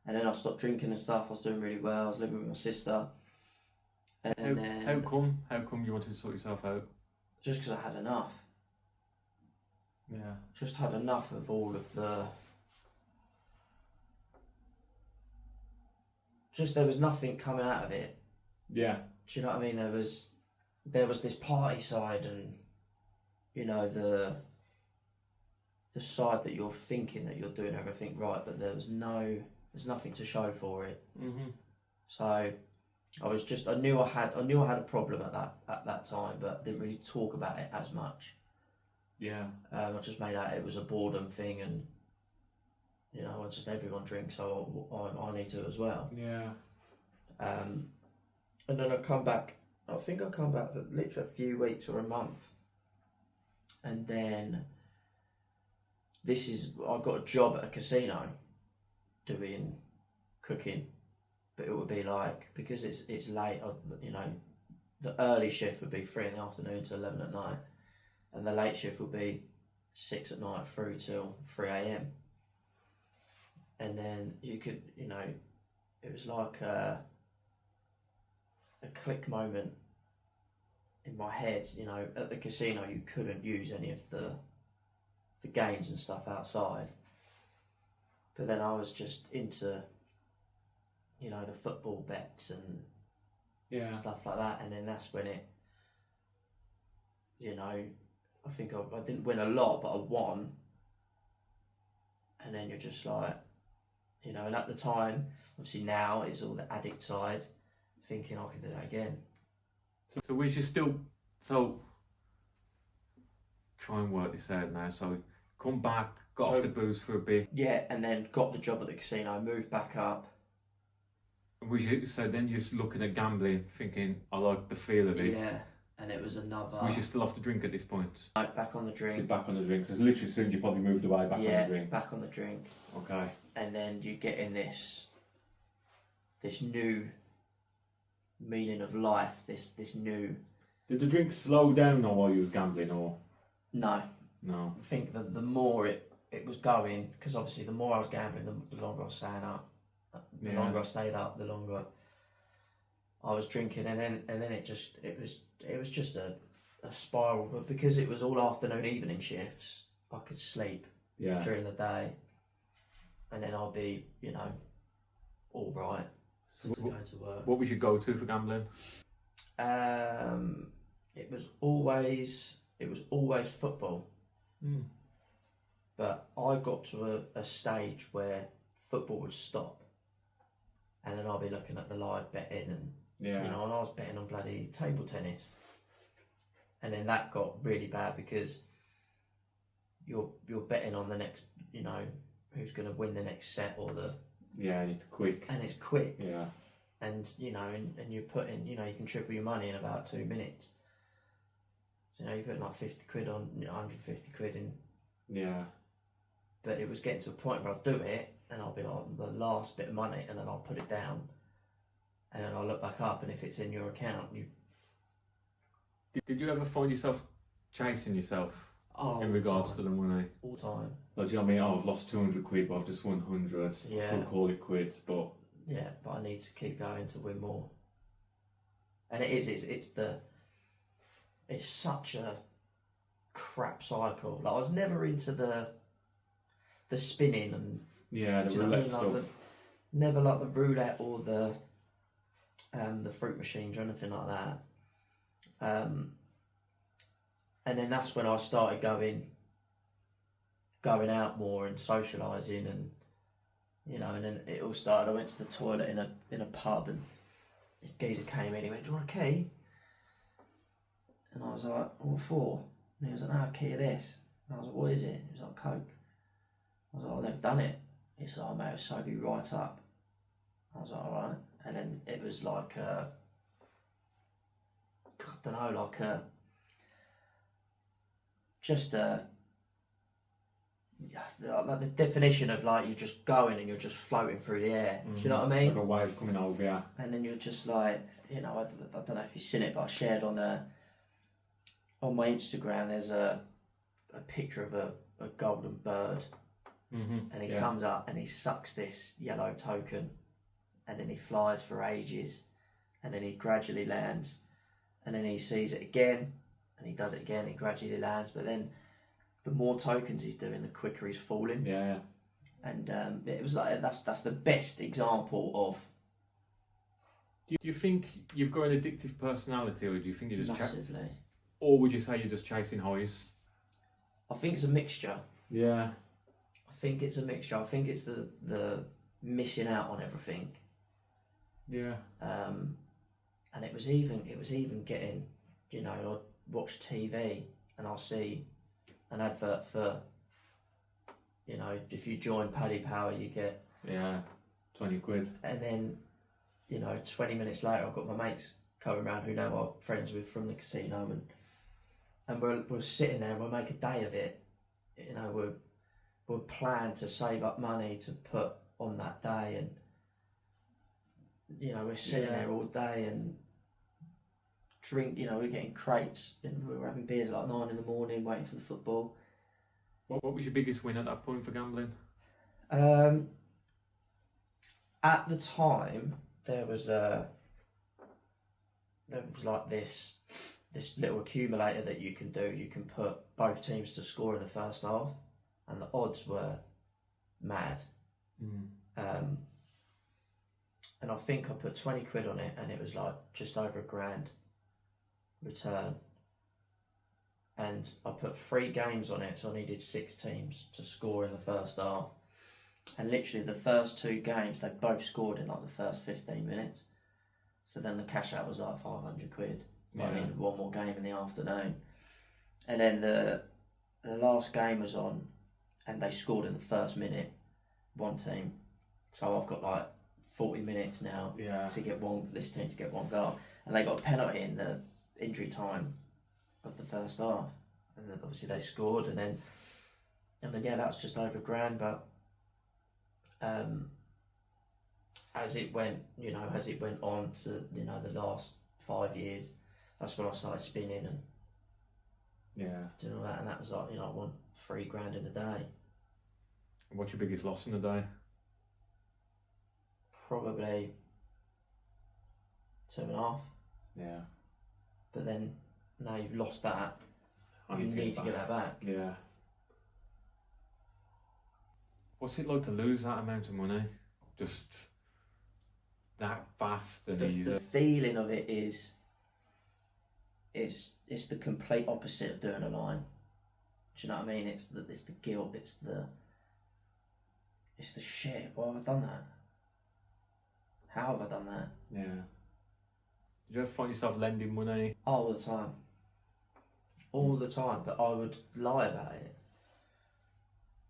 and then I stopped drinking and stuff. I was doing really well. I was living with my sister, and how come you wanted to sort yourself out? Just because I had enough. Yeah. Just had enough of all of the. Just there was nothing coming out of it. Yeah. Do you know what I mean? There was this party side, and you know the side that you're thinking that you're doing everything right, but there's nothing to show for it. Mhm. So I knew I had a problem at that time, but didn't really talk about it as much. Yeah. I just made out it was a boredom thing, and you know, everyone drinks, so I need to as well. Yeah. And then I come back. I think I come back for literally a few weeks or a month, and then I got a job at a casino doing cooking. but it would be like, because it's late, you know, the early shift would be 3 in the afternoon to 11 at night, and the late shift would be 6 at night through till 3 a.m. And then you could, you know, it was like a click moment in my head. You know, at the casino you couldn't use any of the games and stuff outside, but then I was just into, you know, the football bets and stuff like that, and then that's when it, you know, I think I didn't win a lot, but I won, and then you're just like, you know, and at the time, obviously now it's all the addict side, thinking I can do that again. So was you still, so try and work this out now, so come back, got off the booze for a bit. Yeah, and then got the job at the casino, moved back up. Was you, so then you're just looking at gambling, thinking, I like the feel of this. Yeah, and it was another... Was you still off the drink at this point? Back on the drink. So back on the drink. So it's literally as soon as you probably moved away, back on the drink. Back on the drink. Okay. And then you get in this new meaning of life, this new... Did the drink slow down or while you was gambling, or...? No. No. I think the more it was going, because obviously the more I was gambling, the longer I was staying up. The longer I stayed up, the longer I was drinking, and then it was just a spiral. But because it was all afternoon, evening shifts, I could sleep during the day, and then I'll be, you know, all right So to go to work. What was your go-to for gambling? It was always football. But I got to a stage where football would stop, and then I'll be looking at the live betting, and you know, and I was betting on bloody table tennis, and then that got really bad because you're betting on the next, you know, who's going to win the next set, or and it's quick. and it's quick, Yeah. and you know, and you're putting, you know, you can triple your money in about 2 minutes. So, you know, you're putting like 50 quid on, you know, 150 quid in. Yeah. But it was getting to a point where I'll do it, and I'll be like the last bit of money, and then I'll put it down, and then I'll look back up, and if it's in your account, you... Did you ever find yourself chasing yourself in regards to the money? All the time. Like, do you know what I mean? Oh, I've lost 200 quid, but I've just won 100. Yeah. Could call it quits, but... Yeah, but I need to keep going to win more. And it's such a crap cycle. Like, I was never into the spinning and... Yeah, the do you know what I roulette mean? Like stuff. never like the roulette or the fruit machines or anything like that. And then that's when I started going out more and socialising, and you know, and then it all started. I went to the toilet in a pub, and this geezer came in. He went, "Do you want a key?" And I was like, "What for?" And he was like, "No, key of this." And I was like, "What is it?" He was like, "Coke." I was like, "I've never done it." He said, "Oh mate, it'll sober you right up." I was like, "Alright." And then it was like I don't know, like just like the definition of like you're just going and you're just floating through the air. Do you know what I mean? Like a wave coming over, yeah. And then you're just like, you know, I don't know if you've seen it, but I shared on my Instagram. There's a picture of a golden bird, and he comes up and he sucks this yellow token, and then he flies for ages, and then he gradually lands, and then he sees it again, and he does it again. He gradually lands, but then the more tokens he's doing, the quicker he's falling. Yeah. And it was like that's the best example of. Do you think you've got an addictive personality, or do you think you're just Massively. or would you say you're just chasing highs? I think it's a mixture. Yeah. I think it's a mixture. I think it's the missing out on everything. Yeah. And it was even getting, you know, I'd watch TV and I'll see an advert for, you know, if you join Paddy Power you get 20 quid. And then, you know, 20 minutes later I've got my mates coming around who now I'm friends with from the casino, and we're sitting there and we'll make a day of it. You know, we'll plan to save up money to put on that day, and we're sitting there all day and drink. We're getting crates and we were having beers at like 9 in the morning, waiting for the football. What was your biggest win at that point for gambling? At the time, there was like this little accumulator that you can do. You can put both teams to score in the first half, and the odds were mad. And I think I put 20 quid on it, and it was like just over £1,000 return. And I put 3 games on it, so I needed 6 teams to score in the first half. And literally the first 2 games, they both scored in like the first 15 minutes. So then the cash out was like 500 quid. I needed one more game in the afternoon. And then the last game was on, and they scored in the first minute, one team. So I've got like 40 minutes now to get this team to get 1 goal. And they got a penalty in the injury time of the first half. And then obviously they scored, and then that was just over £1,000. But as it went on to the last 5 years, that's when I started spinning and doing all that, and that was like I won £3,000 in a day. What's your biggest loss in a day? Probably 2.5. Yeah. But then now you've lost that, I you need need to get that back. Yeah. What's it like to lose that amount of money? Just that fast and easy. The feeling of it is it's the complete opposite of doing a line. Do you know what I mean? It's the guilt. It's the shit. Why have I done that? How have I done that? Yeah. Did you ever find yourself lending money? All the time. All the time, but I would lie about it.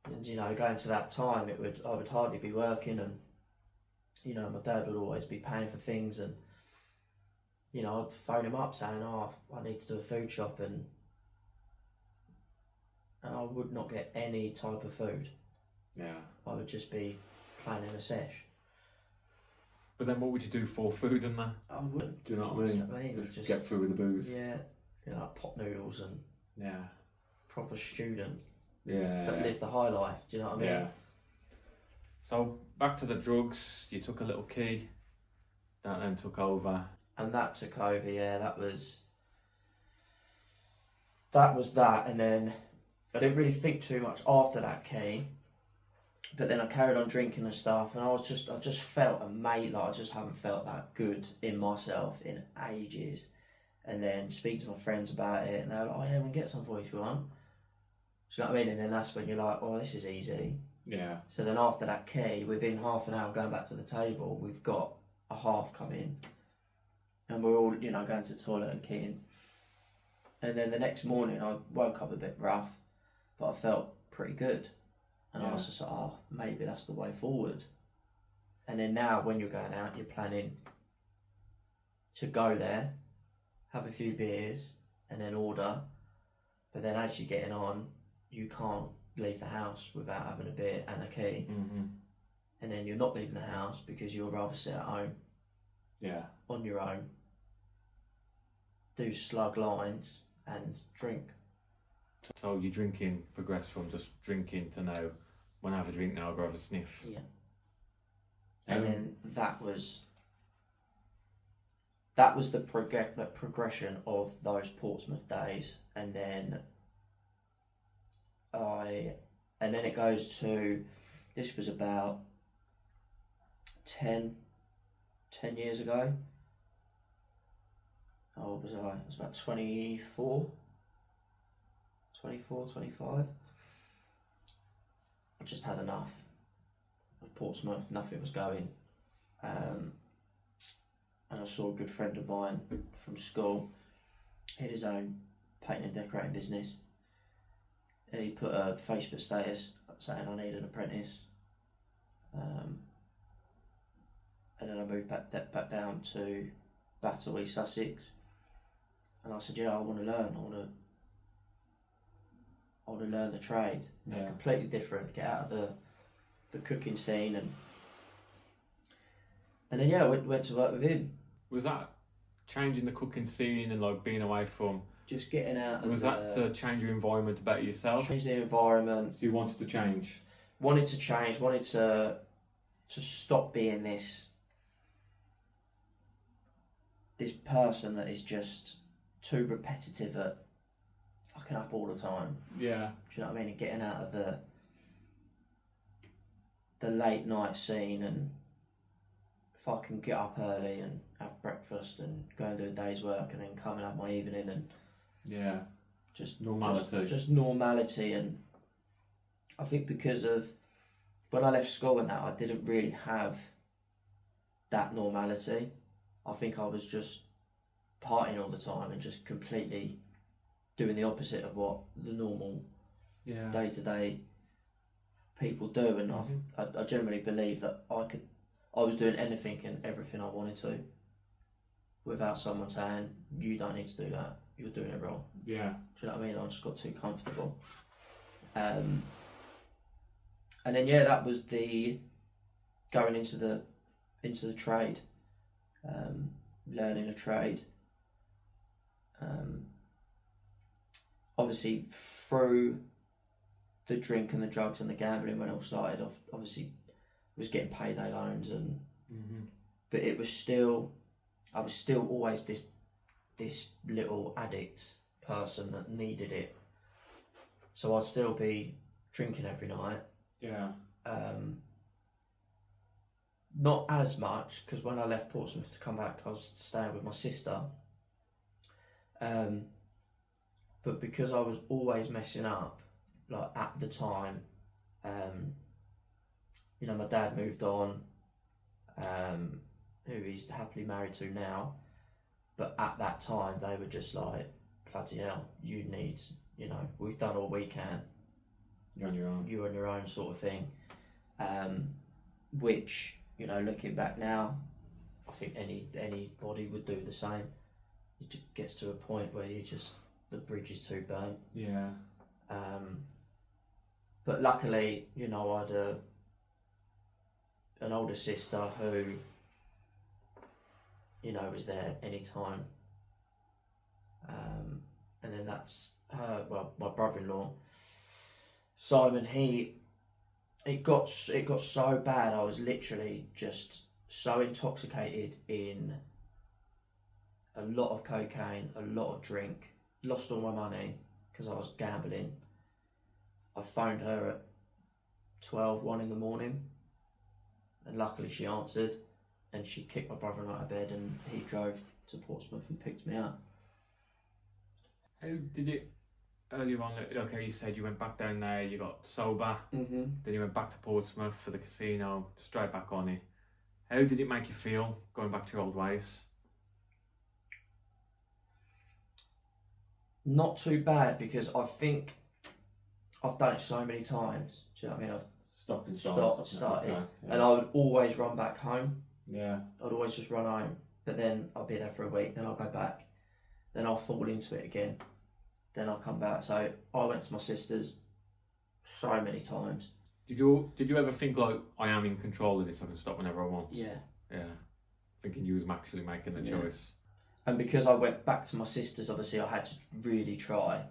And going to that time, I would hardly be working, and my dad would always be paying for things, and I'd phone him up saying, "Oh, I need to do a food shop," and I would not get any type of food. Yeah. I would just be planning a sesh. But then what would you do for food and that? I wouldn't. Do you know what I mean? Just get through with the booze. Yeah. Like pot noodles and proper student. Yeah. But live the high life. Do you know what I mean? Yeah. So back to the drugs. You took a little key. That then took over. And that took over. Yeah, that was that. And then I didn't really think too much after that key. But then I carried on drinking and stuff, and I just felt I just haven't felt that good in myself in ages. And then speak to my friends about it, and they're like, "Oh yeah, we'll get some for you if you want." Do you know what I mean? And then that's when you're like, "Oh, this is easy." Yeah. So then after that key, within half an hour going back to the table, we've got a half come in, and we're all going to the toilet and keying. And then the next morning, I woke up a bit rough, but I felt pretty good. And I was just like, "Oh, maybe that's the way forward." And then now, when you're going out, you're planning to go there, have a few beers, and then order. But then as you're getting on, you can't leave the house without having a beer and a key. Mm-hmm. And then you're not leaving the house because you'd rather sit at home on your own, do slug lines and drink. So your drinking progressed from just drinking to now, when I have a drink now, I'll go have a sniff. Yeah. And then that was the progression of those Portsmouth days. And then it goes to, this was about 10 years ago. How old was I? I was about 24, 25. I just had enough of Portsmouth. Nothing was going. And I saw a good friend of mine from school. He had his own painting and decorating business. And he put a Facebook status saying, "I need an apprentice." And then I moved back down to Battle, East Sussex. And I said, "Yeah, I want to learn. I want to learn the trade." Yeah. Completely different. Get out of the cooking scene, And then, yeah, I went to work with him. Was that changing the cooking scene and like being away from? Just getting out of Was that to change your environment to better yourself? Change the environment. So you wanted to change? Wanted to change, wanted to stop being this person that is just too repetitive at fucking up all the time. Yeah. Do you know what I mean? And getting out of the late night scene, and if I can get up early and have breakfast and go and do a day's work and then come and have my evening and Yeah. just Normality. Just normality. And I think because of when I left school and that, I didn't really have that normality. I think I was just partying all the time and just completely doing the opposite of what the normal Yeah. day-to-day people do. And I generally believe that I was doing anything and everything I wanted to without someone saying, you don't need to do that, you're doing it wrong. Yeah. Do you know what I mean? I just got too comfortable. And then, yeah, that was the going into the trade, learning a trade. Obviously, through the drink and the drugs and the gambling, when it all started, obviously was getting payday loans, and but I was still always this little addict person that needed it. So I'd still be drinking every night. Yeah. Not as much, because when I left Portsmouth to come back, I was staying with my sister. But because I was always messing up, like at the time, you know, my dad moved on, who he's happily married to now. But at that time, they were just like, bloody hell, you need, you know, we've done all we can. You're on your own. You're on your own, sort of thing. Which, you know, looking back now, I think anybody would do the same. It just gets to a point where the bridge is too burnt. Yeah. But luckily, you know, I had an older sister who, you know, was there anytime. And then that's her, well, my brother-in-law, Simon. It got so bad. I was literally just so intoxicated in a lot of cocaine, a lot of drink, lost all my money because I was gambling. I phoned her at 1 in the morning, and luckily she answered, and she kicked my brother out of bed, and he drove to Portsmouth and picked me up. How did it, earlier on, okay, you said you went back down there, you got sober, then you went back to Portsmouth for the casino, straight back on it. How did it make you feel, going back to your old ways? Not too bad, because I think I've done it so many times. Do you know what I mean? I've Stopped and started, Yeah. and I would always run back home. Yeah. I'd always just run home, but then I'll be there for a week, then I'll go back, then I'll fall into it again, then I'll come back. So I went to my sister's so many times. Did you ever think like, I am in control of this, I can stop whenever I want? Yeah. Thinking you was actually making the choice. And because I went back to my sister's, obviously I had to really try.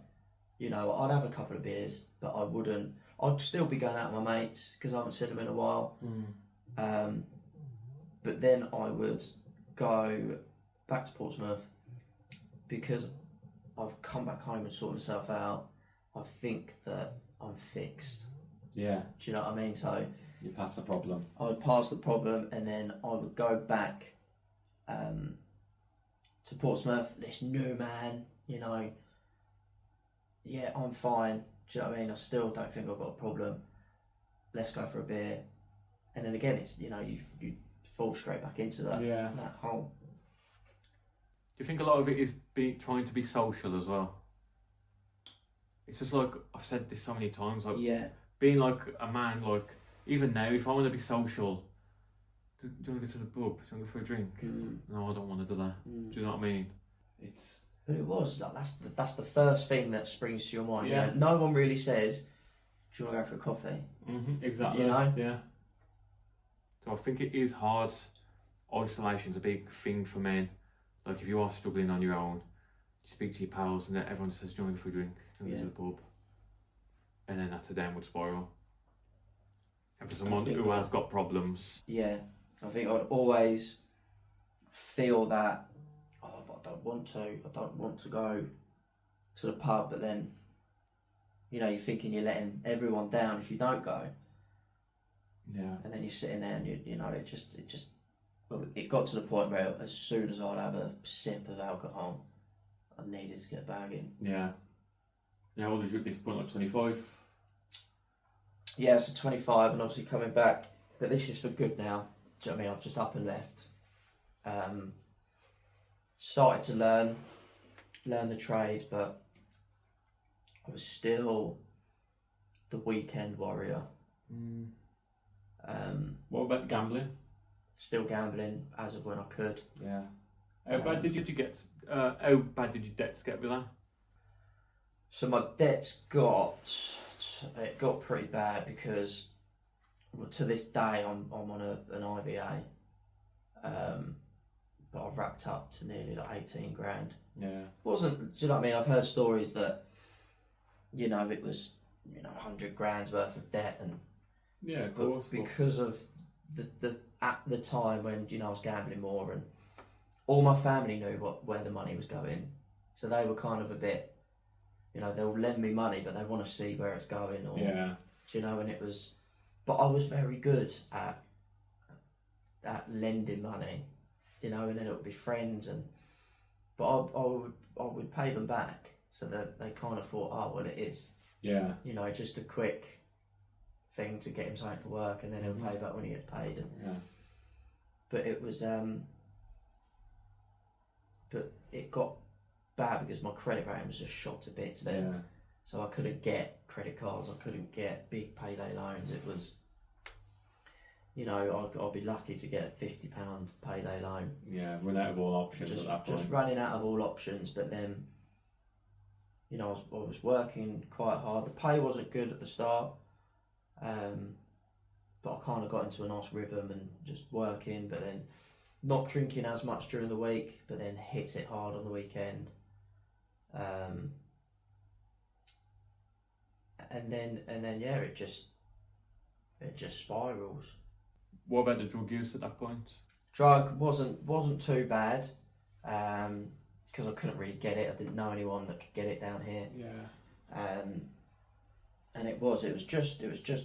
You know, I'd have a couple of beers, but I wouldn't. I'd still be going out with my mates because I haven't seen them in a while. But then I would go back to Portsmouth because I've come back home and sorted myself out. I think that I'm fixed. Yeah. Do you know what I mean? So you pass the problem. I would pass the problem, and then I would go back to Portsmouth, this new man, you know. Yeah, I'm fine. Do you know what I mean? I still don't think I've got a problem. Let's go for a beer. And then again, it's, you know, you fall straight back into that hole. Do you think a lot of it is trying to be social as well? It's just like, I've said this so many times, like being like a man, like even now, if I want to be social, do you want to go to the pub? Do you want to go for a drink? No, I don't want to do that. Do you know what I mean? But it was like that's the first thing that springs to your mind. Yeah. You know, no one really says, "Do you want to go for a coffee?" Exactly. You know. Yeah. So I think it is hard isolation's a big thing for men. Like if you are struggling on your own, you speak to your pals and everyone says, "Do you want to go for a drink? Do you want to go to the pub?" And then that's a downward spiral. And for someone who has got problems, yeah, I think I'd always feel that, oh, but I don't want to go to the pub, but then, you know, you're thinking you're letting everyone down if you don't go. Yeah. And then you're sitting there and you know, it got to the point where as soon as I'd have a sip of alcohol, I needed to get bagging. Yeah. How old was you at this point, like 25? Yeah, so 25 and obviously coming back, but this is for good now. Do you know what I mean? I've just up and left. Started to learn the trade, but I was still the weekend warrior. What about gambling? Still gambling as of when I could. Yeah. how bad did you get? How bad did your debts get with that? So my debts got pretty bad because to this day I'm on an IVA, but I've racked up to nearly like 18 grand. Yeah. Wasn't, do you know what I mean? I've heard stories that, you know, it was, you know, 100 grand's worth of debt, and Yeah, of but course. because of the at the time when, you know, I was gambling more, and all my family knew where the money was going, so they were kind of a bit, you know, they'll lend me money but they want to see where it's going, or Yeah. you know, and it was, but I was very good at lending money, you know, and then it would be friends, and but I would pay them back, so that they kind of thought, oh well, it is, Yeah. you know, just a quick thing to get him something for work, and then he'll pay back when he gets paid. And, Yeah. but it was but it got bad because my credit rating was just shot to bits then. Yeah. So I couldn't get credit cards, I couldn't get big payday loans. It was, you know, I'll be lucky to get a £50 payday loan. Yeah. Run out of all options Just, at that point. just running out of all options. But then, you know, I was working quite hard. The pay wasn't good at the start, but I kind of got into a nice rhythm and just working, but then not drinking as much during the week, but then hit it hard on the weekend. And then yeah, it just spirals. What about the drug use at that point? Drug wasn't too bad, because I couldn't really get it. I didn't know anyone that could get it down here. Yeah. And it was just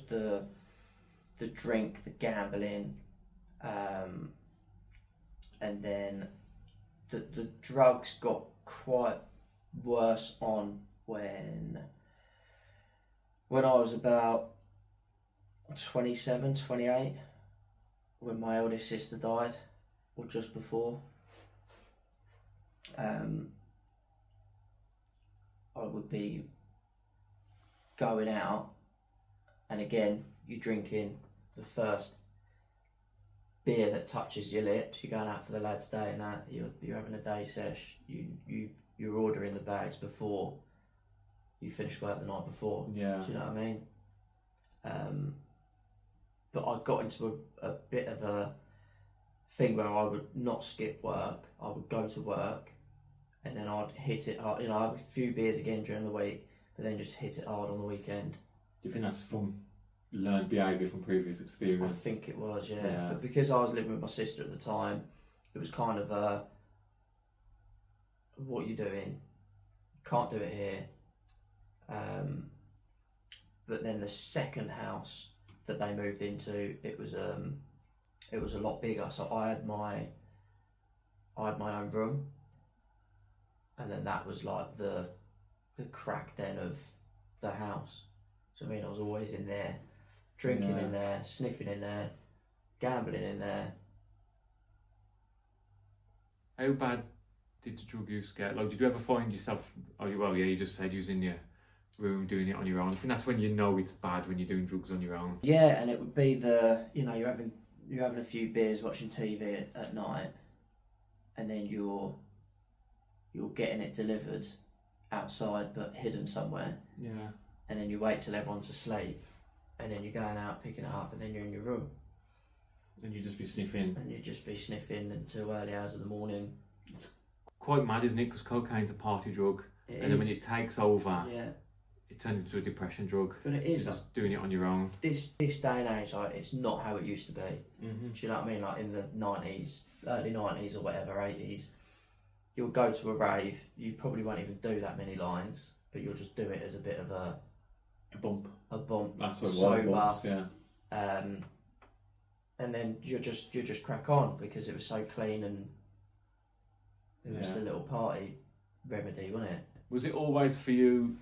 the drink, the gambling, and then the drugs got quite worse on when I was about 27, 28, when my eldest sister died, or just before. I would be going out, and again, you're drinking the first beer that touches your lips. You're going out for the lads' day and that. You're having a day sesh. You're ordering the bags before you finish work the night before. Yeah. Do you know what I mean? But I got into a bit of a thing where I would not skip work. I would go to work, and then I'd hit it hard. You know, I'd have a few beers again during the week, but then just hit it hard on the weekend. Do you think that's from learned behaviour from previous experience? I think it was, yeah. Yeah. But because I was living with my sister at the time, it was kind of a, what are you doing? Can't do it here. But then the second house that they moved into, it was a lot bigger. So I had my own room, and then that was like the crack den of the house. So I mean, I was always in there, drinking in there, sniffing in there, gambling in there. How bad did the drug use get? Like, did you ever find yourself? You just said you was in your room doing it on your own. I think that's when you know it's bad, when you're doing drugs on your own. Yeah, and it would be you're having a few beers, watching TV at night, and then you're getting it delivered outside but hidden somewhere. Yeah. And then you wait till everyone's asleep, and then you're going out picking it up, and then you're in your room. And you'd just be sniffing. And you'd just be sniffing until early hours of the morning. Quite mad, isn't it? Because cocaine's a party drug, It and then is. when it takes over, Yeah, it turns into a depression drug. but it You're is. just doing it on your own. This day and age, like, it's not how it used to be. Mm-hmm. Do you know what I mean? Like in the 90s, early 90s or whatever, 80s, you'll go to a rave, you probably won't even do that many lines, but you'll just do it as a bit of a bump. That's what it was. sober, Bumps, yeah. and then you just crack on because it was so clean and it was Yeah. the little party remedy, wasn't it? Was it always for you,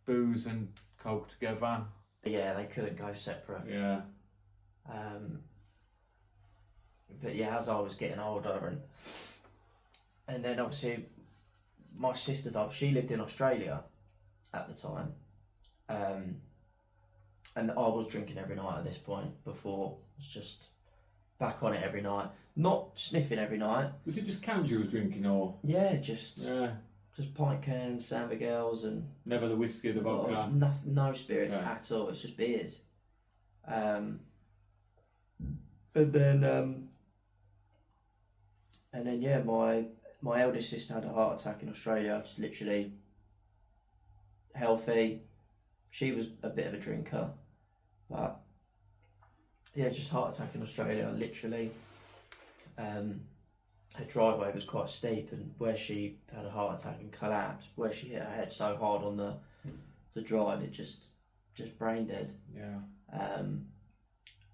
booze and coke together? Yeah, they couldn't go separate. Yeah. But yeah, as I was getting older, and then obviously my sister died. She lived in Australia at the time, and I was drinking every night at this point. Before I was just back on it every night, not sniffing every night. Was it just cans you was drinking, or? Yeah, just Yeah. pint cans, Samba Girls, and Never the whiskey, the vodka. no spirits Right. at all. It's just beers. And then yeah, my eldest sister had a heart attack in Australia. Just literally healthy. She was a bit of a drinker, but yeah, just heart attack in Australia. Literally, her driveway was quite steep, and where she had a heart attack and collapsed, where she hit her head so hard on the drive, it just brain dead. Yeah.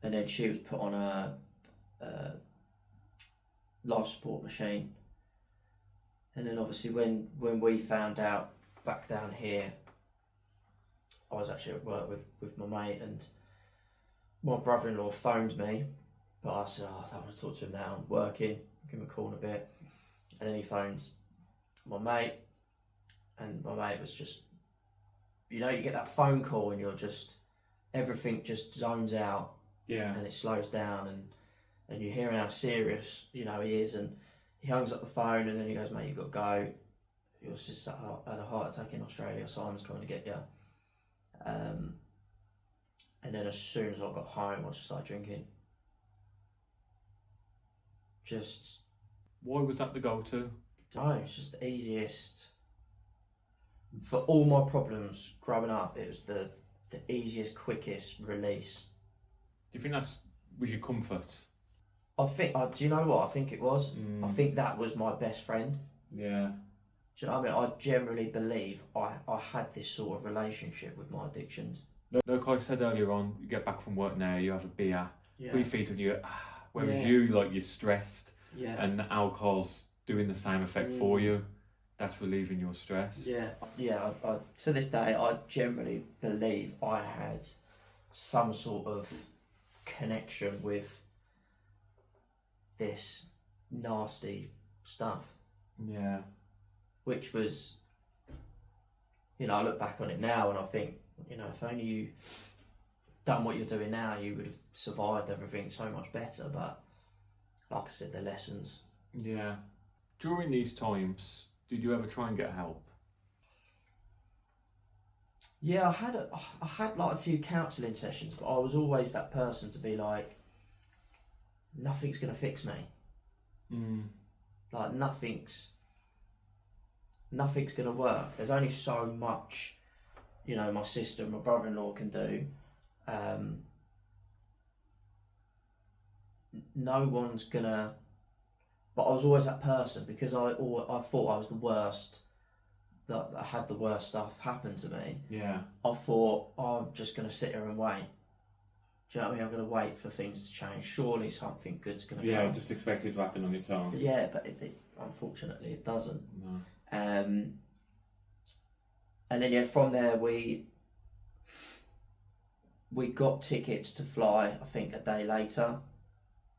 And then she was put on a life support machine. And then obviously when we found out back down here, I was actually at work with my mate, and my brother-in-law phoned me, but I said, I don't want to talk to him now, I'm working, give him a call in a bit. And then he phones my mate, and my mate was just, you get that phone call and you're just, everything just zones out. Yeah. And it slows down, and you're hearing how serious he is, and he hangs up the phone, and then he goes, mate, you've got to go, your sister had a heart attack in Australia, Simon's coming to get you. And then as soon as I got home, I just started drinking. Just, Why was that the go-to? it's just the easiest. For all my problems growing up, it was the easiest, quickest release. Do you think that was your comfort? I think, do you know what I think it was? Mm. I think that was my best friend. Yeah. Do you know what I mean? I generally believe I had this sort of relationship with my addictions. Like I said earlier on, you get back from work now, you have a beer, Yeah. we feed on you, whereas Yeah. you, like, you're stressed, Yeah. and the alcohol's doing the same effect for you. That's relieving your stress. Yeah. Yeah. I to this day, I generally believe I had some sort of connection with this nasty stuff, Yeah. which was, I look back on it now and I think, if only you done what you're doing now, you would have survived everything so much better. But like I said, the lessons. Yeah. During these times, did you ever try and get help? Yeah, I had like a few counselling sessions, but I was always that person to be like, nothing's gonna fix me. Like nothing's gonna work. There's only so much, my sister and my brother-in-law can do. No one's gonna. But I was always that person because I thought I was the worst. That I had the worst stuff happen to me. Yeah. I thought, I'm just going to sit here and wait. Do you know what I mean? I'm going to wait for things to change. Surely something good's going to Yeah, come. just expect it to happen on its own. Yeah, but unfortunately it doesn't. No. And then from there we got tickets to fly, I think a day later.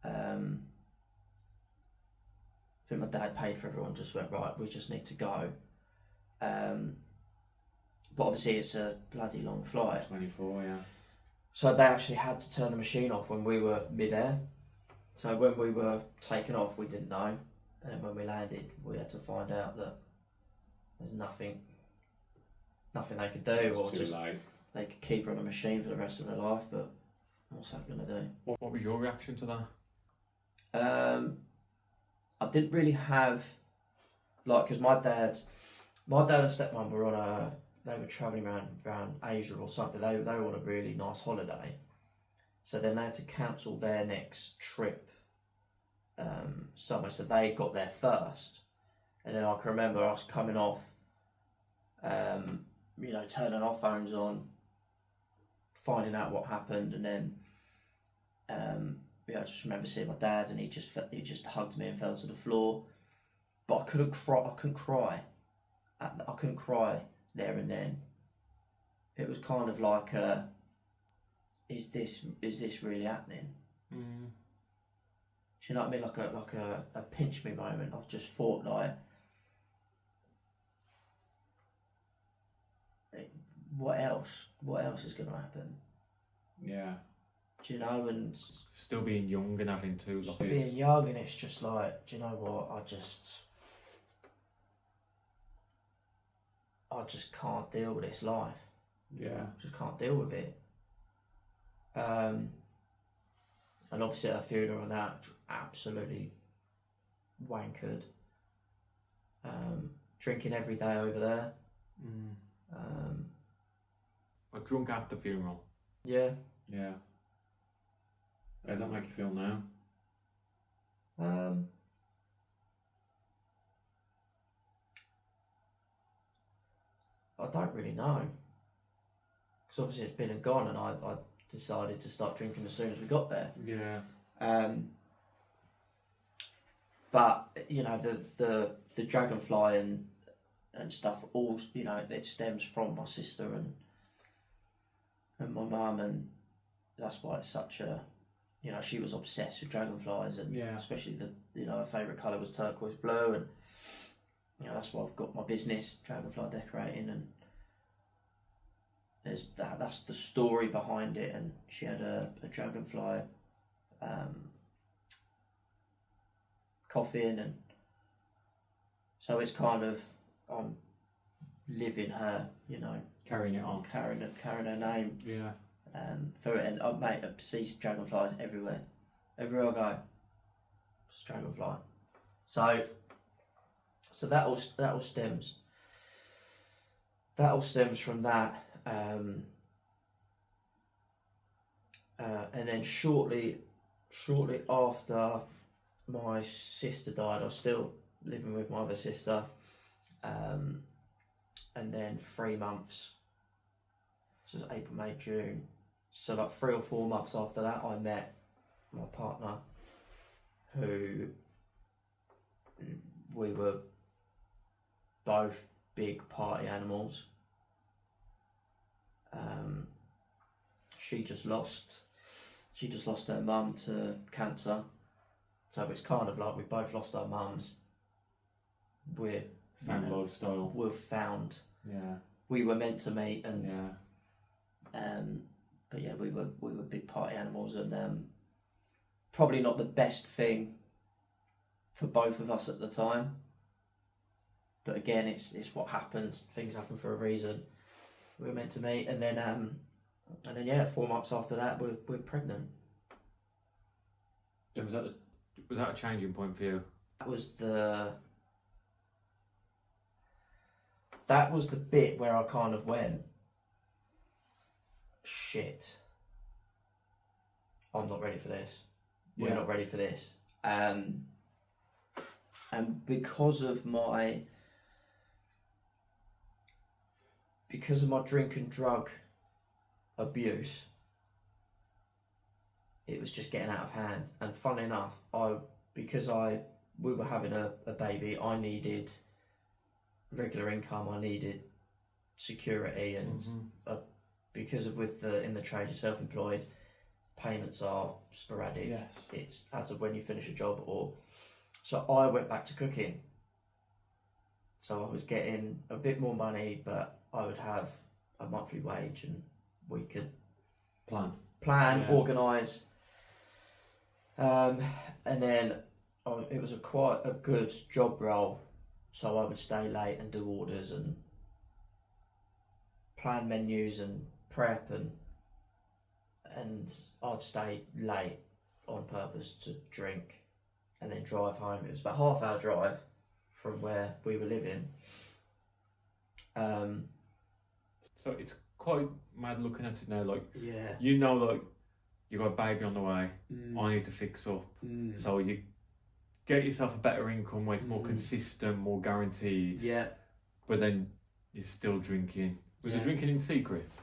I think my dad paid for everyone, just went, right, we just need to go. But obviously it's a bloody long flight. 24, yeah. So they actually had to turn the machine off when we were mid-air. So when we were taken off, we didn't know. And then when we landed, we had to find out that there's nothing they could do, or It's too just late. they could keep her on a machine for the rest of her life. But what's that gonna do? What was your reaction to that? I didn't really have, like, because my dad and stepmom were they were travelling around Asia or something. They were on a really nice holiday, so then they had to cancel their next trip somewhere. So they got there first, and then I can remember us coming off, turning our phones on, finding out what happened, and then I just remember seeing my dad, and he just hugged me and fell to the floor. But I couldn't cry. I couldn't cry there and then. It was kind of like, is this really happening? Mm. Do you know what I mean? Like a pinch me moment. I've just thought, like, what else? What else is going to happen? Yeah. Do you know? And Still being young and having to just being young, and it's just like, do you know what? I just can't deal with this life. Yeah. I just can't deal with it. And obviously at a funeral and that, absolutely wankered. Drinking every day over there. Mm. I drunk at the funeral. Yeah. Yeah. How does that make you feel now? I don't really know. Because obviously it's been and gone, and I decided to start drinking as soon as we got there. Yeah. But the dragonfly and stuff, all it stems from my sister and my mum, and that's why it's such a, she was obsessed with dragonflies, and especially her favourite colour was turquoise blue, and that's why I've got my business, dragonfly decorating, and that's the story behind it. And she had a dragonfly coffin, and so it's kind of, I'm living her, Carrying it on. carrying her name. Yeah. For it, and I see dragonflies everywhere I go. It's dragonfly. So that all stems from that, and then shortly after my sister died, I was still living with my other sister, and then 3 months, so it was April, May, June, so like 3 or 4 months after that, I met my partner, who we were both big party animals. She just lost her mum to cancer, so it's kind of like we both lost our mums. We're Same lifestyle. We've found. Yeah. We were meant to meet, and yeah. but yeah, we were big party animals, and probably not the best thing for both of us at the time. But again, it's what happens. Things happen for a reason. We were meant to meet, and then 4 months after that, we're pregnant. Was that a changing point for you? That was the bit where I kind of went, shit, I'm not ready for this. We're not ready for this. And because of my drink and drug abuse, it was just getting out of hand. And funnily enough, we were having a baby, I needed regular income, I needed security, and because of in the trade, you're self-employed, payments are sporadic. Yes. It's as of when you finish a job, so I went back to cooking. So I was getting a bit more money, but I would have a monthly wage, and we could plan, organise, and then it was quite a good job role. So I would stay late and do orders and plan menus and prep, and and I'd stay late on purpose to drink and then drive home. It was about a half-hour drive from where we were living. So it's quite mad looking at it now. Like, Yeah. you know, like, you got a baby on the way. I need to fix up. So you get yourself a better income where it's more consistent, more guaranteed. Yeah. But then you're still drinking. Was you Yeah. drinking in secret?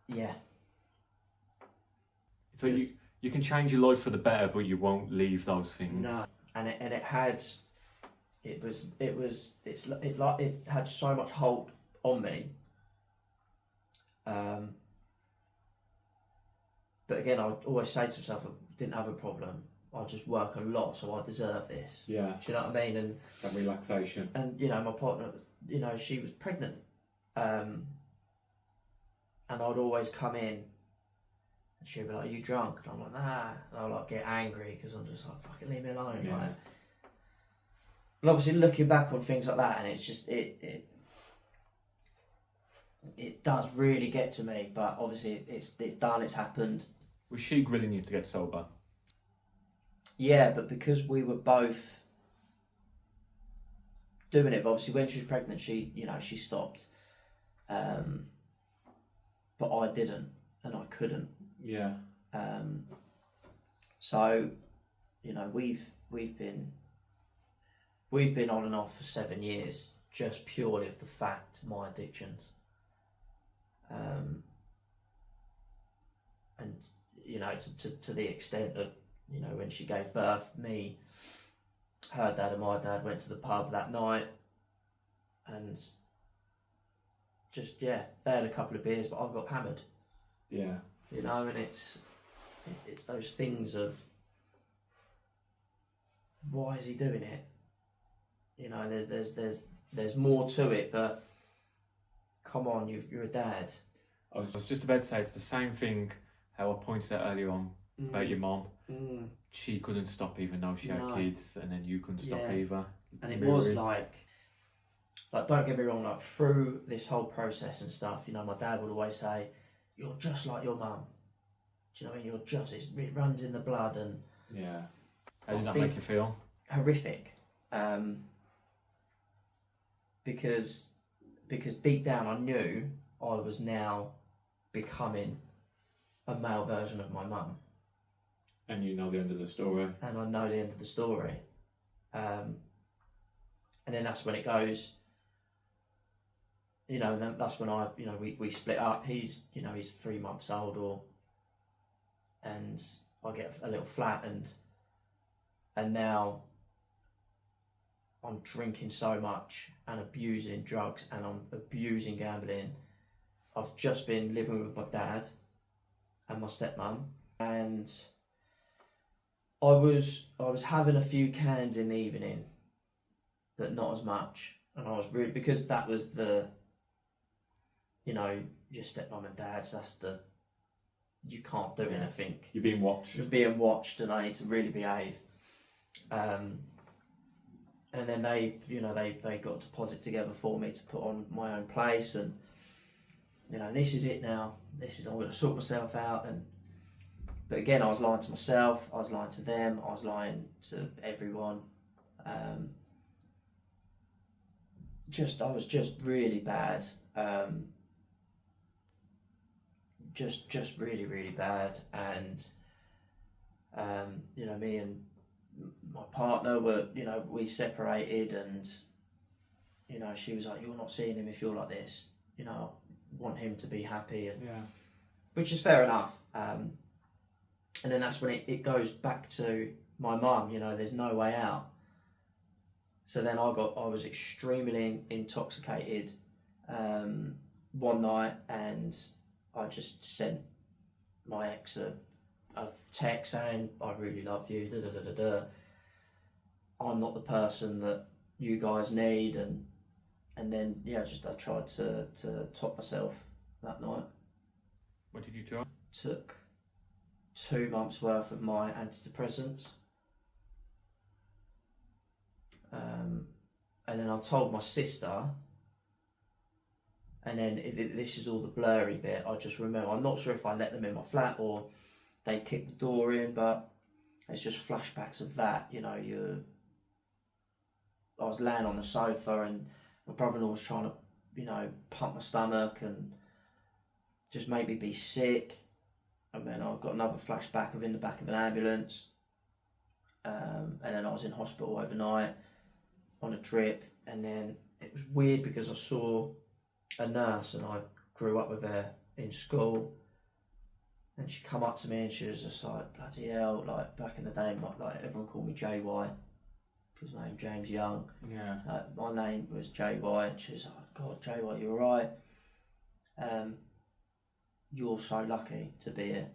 Yeah. So you can change your life for the better, but you won't leave those things. No. And it had so much hold on me. But again, I would always say to myself, I didn't have a problem. I just work a lot, so I deserve this. Yeah. Do you know what I mean? And That relaxation. And you know, my partner, you know, she was pregnant, and I'd always come in, and she'd be like, "Are you drunk?" And I'm like, "Nah," and I'd like get angry because I'm just like, "Fucking leave me alone." Yeah. Like, and obviously looking back on things like that, and it's just it does really get to me. But obviously it's done, it's happened. Was she grilling you to get sober? Yeah, but because we were both doing it, but obviously when she was pregnant, she stopped, but I didn't, and I couldn't. Yeah. So, you know, we've been on and off for 7 years, just purely of the fact my addictions, and you know, to the extent of, you know, when she gave birth, her dad and my dad went to the pub that night, and just, yeah, they had a couple of beers, but I got hammered. Yeah. You know, and it's those things of, why is he doing it? You know, there's more to it, but come on, you're a dad. I was just about to say it's the same thing how I pointed out earlier on about your mum. She couldn't stop even though she had kids, and then you couldn't stop either. And it was like, don't get me wrong, like through this whole process and stuff, you know, my dad would always say, "You're just like your mum." Do you know what I mean? It runs in the blood. And yeah. How did that make you feel? Horrific. Because deep down I knew I was now becoming a male version of my mum. And you know the end of the story. And I know the end of the story. And then that's when it goes, you know, and then that's when we split up. He's 3 months old, and I get a little flat, and now I'm drinking so much and abusing drugs, and I'm abusing gambling. I've just been living with my dad and my stepmom, and I was having a few cans in the evening, but not as much. And I was really, because that was the, you know, your stepmom and dad's, you can't do anything. You're being watched. You're being watched, and I need to really behave. And then they got a deposit together for me to put on my own place, and you know, this is it now. I'm going to sort myself out. But again, I was lying to myself. I was lying to them. I was lying to everyone. I was just really bad. Just really, really bad. And you know, me and my partner were, you know, we separated, and you know, she was like, "You're not seeing him if you're like this. You know, I want him to be happy." And which is fair enough. And then that's when it goes back to my mum. You know, there's no way out. So then I was extremely intoxicated one night, and I just sent my ex a text saying, "I really love you, da da da da da. I'm not the person that you guys need," and then I tried to top myself that night. What did you try? Took 2 months worth of my antidepressants, and then I told my sister, And then this is all the blurry bit. I just remember, I'm not sure if I let them in my flat or they kicked the door in, but it's just flashbacks of that. You know, I was laying on the sofa and my brother-in-law was trying to, you know, pump my stomach and just make me be sick. And then I got another flashback of in the back of an ambulance. And then I was in hospital overnight on a drip. And then it was weird because I saw a nurse and I grew up with her in school. And she come up to me and she was just like, bloody hell, like back in the day, like everyone called me JY. Because my name's James Young. Yeah. My name was JY, and she was like, God, JY, you're right. You're so lucky to be here.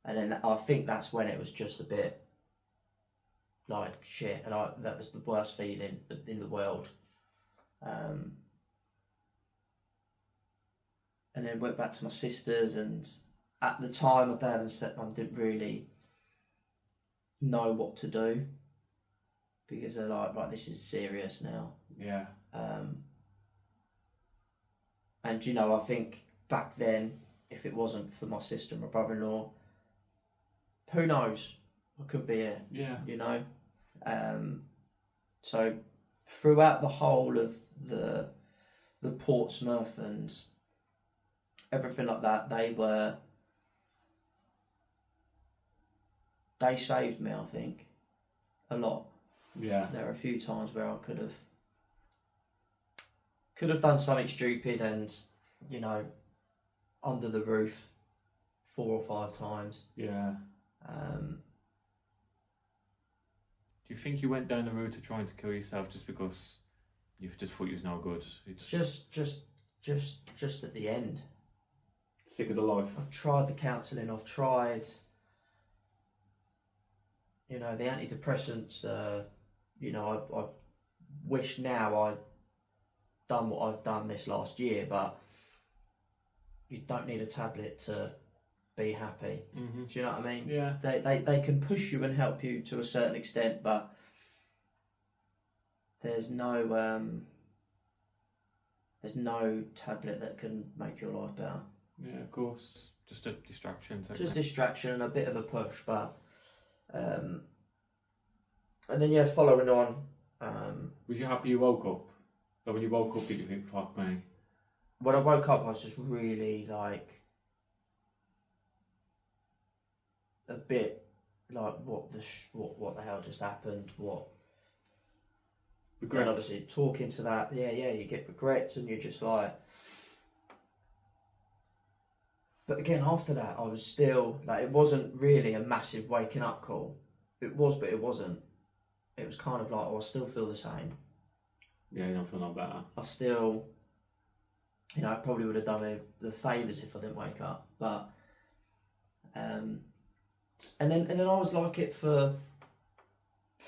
And then I think that's when it was just a bit like shit, and that was the worst feeling in the world. And then went back to my sisters, and at the time, my dad and stepmom didn't really know what to do because they're like, right, this is serious now. Yeah. And you know, I think back then, if it wasn't for my sister and my brother-in-law, who knows? I could be here. Yeah. You know. So throughout the whole of the Portsmouth and everything like that, they saved me, I think, a lot. Yeah. There were a few times where I could have done something stupid and, you know, under the roof 4 or 5 times. Yeah. Do you think you went down the route of trying to kill yourself just because you just thought you was no good? It's Just at the end. Sick of the life. I've tried the counselling. I've tried, you know, the antidepressants. You know, I wish now I'd done what I've done this last year, but you don't need a tablet to be happy. Mm-hmm. Do you know what I mean? Yeah. They can push you and help you to a certain extent, but there's no tablet that can make your life better. Yeah, of course. Just a distraction. Just distraction and a bit of a push, but and then yeah, following on. Was you happy you woke up? Like when you woke up, did you think, fuck me? When I woke up, I was just really like a bit like, what the hell just happened? What? And Regrets. obviously, talking to that, yeah, you get regrets, and you're just like. But again, after that, I was still like, it wasn't really a massive waking up call. It was, but it wasn't. It was kind of like, I still feel the same. Yeah, you don't feel no better. I still, you know, I probably would have done me the favours if I didn't wake up. But, and then I was like it for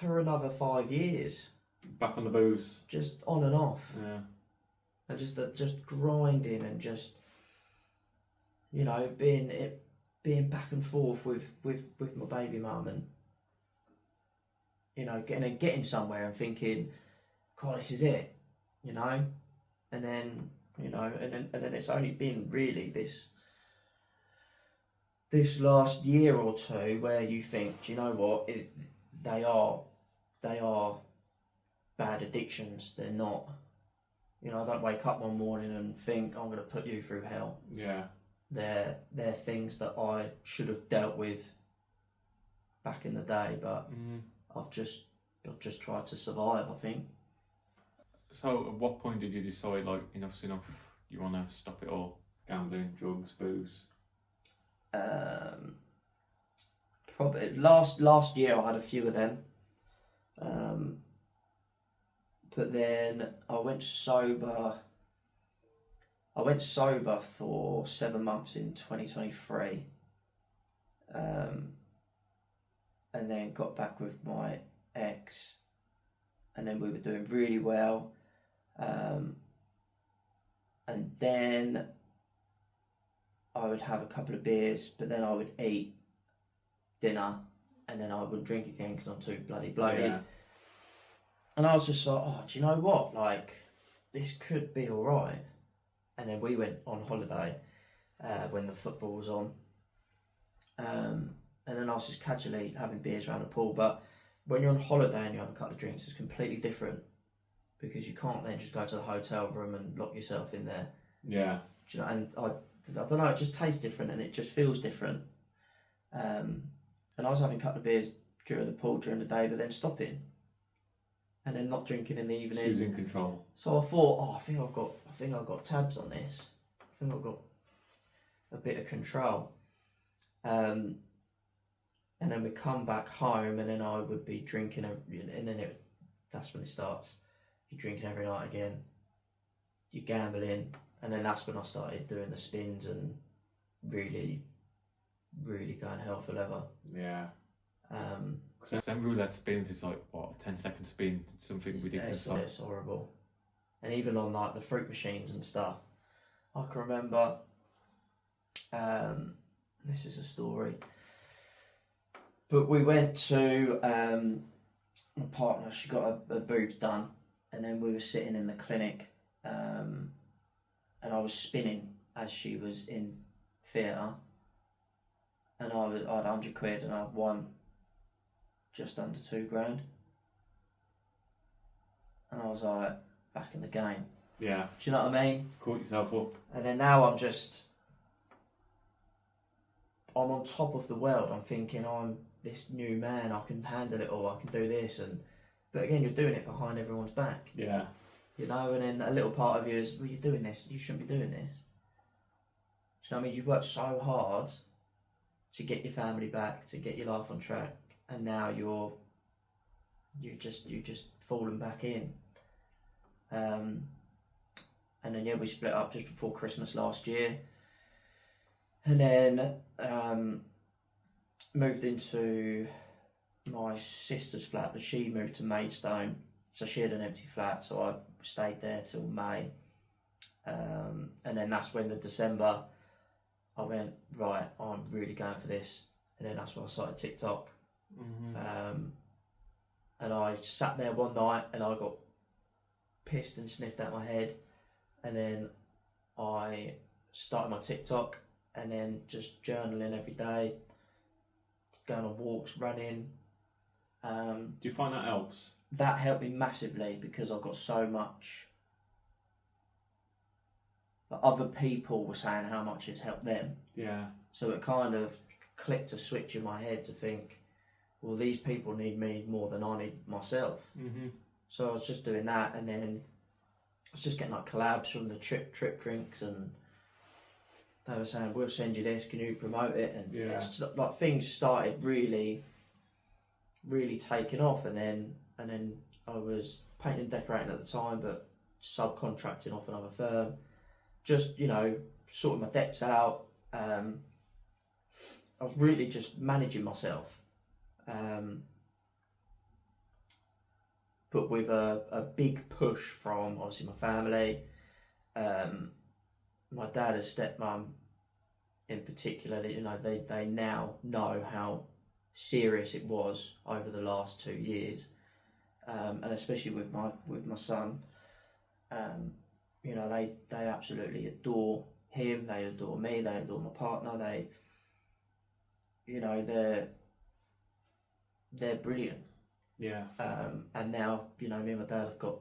another 5 years. Back on the booze. Just on and off. Yeah. And just grinding and just, you know, being back and forth with my baby mum, and you know, getting somewhere and thinking, God, this is it, you know, and then you know, and then it's only been really this last year or two where you think, do you know what, they are bad addictions. They're not, you know, I don't wake up one morning and think I'm going to put you through hell. Yeah. They're things that I should have dealt with back in the day, but I've just tried to survive, I think. So at what point did you decide, like, enough's enough, you want to stop it all? Gambling, drugs, booze. Probably last year I had a few of them, but then I went sober for 7 months in 2023, and then got back with my ex, and then we were doing really well, and then I would have a couple of beers, but then I would eat dinner, and then I wouldn't drink again because I'm too bloody bloated. Yeah. And I was just like, oh, do you know what? Like, this could be all right. And then we went on holiday when the football was on. And then I was just casually having beers around the pool. But when you're on holiday and you have a couple of drinks, it's completely different, because you can't then just go to the hotel room and lock yourself in there. Yeah. Do you know? And I don't know, it just tastes different and it just feels different. And I was having a couple of beers during the pool during the day, but then stopping, and then not drinking in the evening. She was in control. So I thought, I think I've got tabs on this. I think I've got a bit of control. And then we come back home, and then I would be drinking, and then that's when it starts. You're drinking every night again. You're gambling, and then that's when I started doing the spins and really, really going hell for leather. Yeah. Because them roulette spins is like, what, a 10-second spin, something ridiculous. Yeah, it's horrible. And even on like the fruit machines and stuff, I can remember, this is a story, but we went to, my partner, she got her boobs done, and then we were sitting in the clinic, and I was spinning as she was in theatre, and I had 100 quid and I won just under £2,000, and I was like, back in the game. Yeah. Do you know what I mean? Caught yourself up. And then now I'm on top of the world. I'm thinking I'm this new man, I can handle it all, I can do this, but again, you're doing it behind everyone's back. Yeah. You know, and then a little part of you is, well, you're doing this, you shouldn't be doing this. So I mean, you've worked so hard to get your family back, to get your life on track, and now you're just falling back in. And then we split up just before Christmas last year, and then moved into my sister's flat, but she moved to Maidstone, so she had an empty flat, so I stayed there till May, and then that's when the December I went, right, I'm really going for this, and then that's when I started TikTok. Mm-hmm. And I sat there one night and I got pissed and sniffed out my head, and then I started my TikTok, and then just journaling every day, going on walks, running. Do you find that helps? That helped me massively, because I got so much. Other people were saying how much it's helped them. Yeah. So it kind of clicked a switch in my head to think, well, these people need me more than I need myself. Mm-hmm. So I was just doing that, and then I was just getting like collabs from the trip drinks, and they were saying, we'll send you this, can you promote it? And it's like things started really, really taking off, and then I was painting and decorating at the time, but subcontracting off another firm, just, you know, sorting my debts out. I was really just managing myself, but with a big push from obviously my family, my dad and stepmum in particular. You know, they now know how serious it was over the last 2 years, and especially with my son. You know, they absolutely adore him, they adore me, they adore my partner, they're brilliant. Yeah. And now, you know, me and my dad have got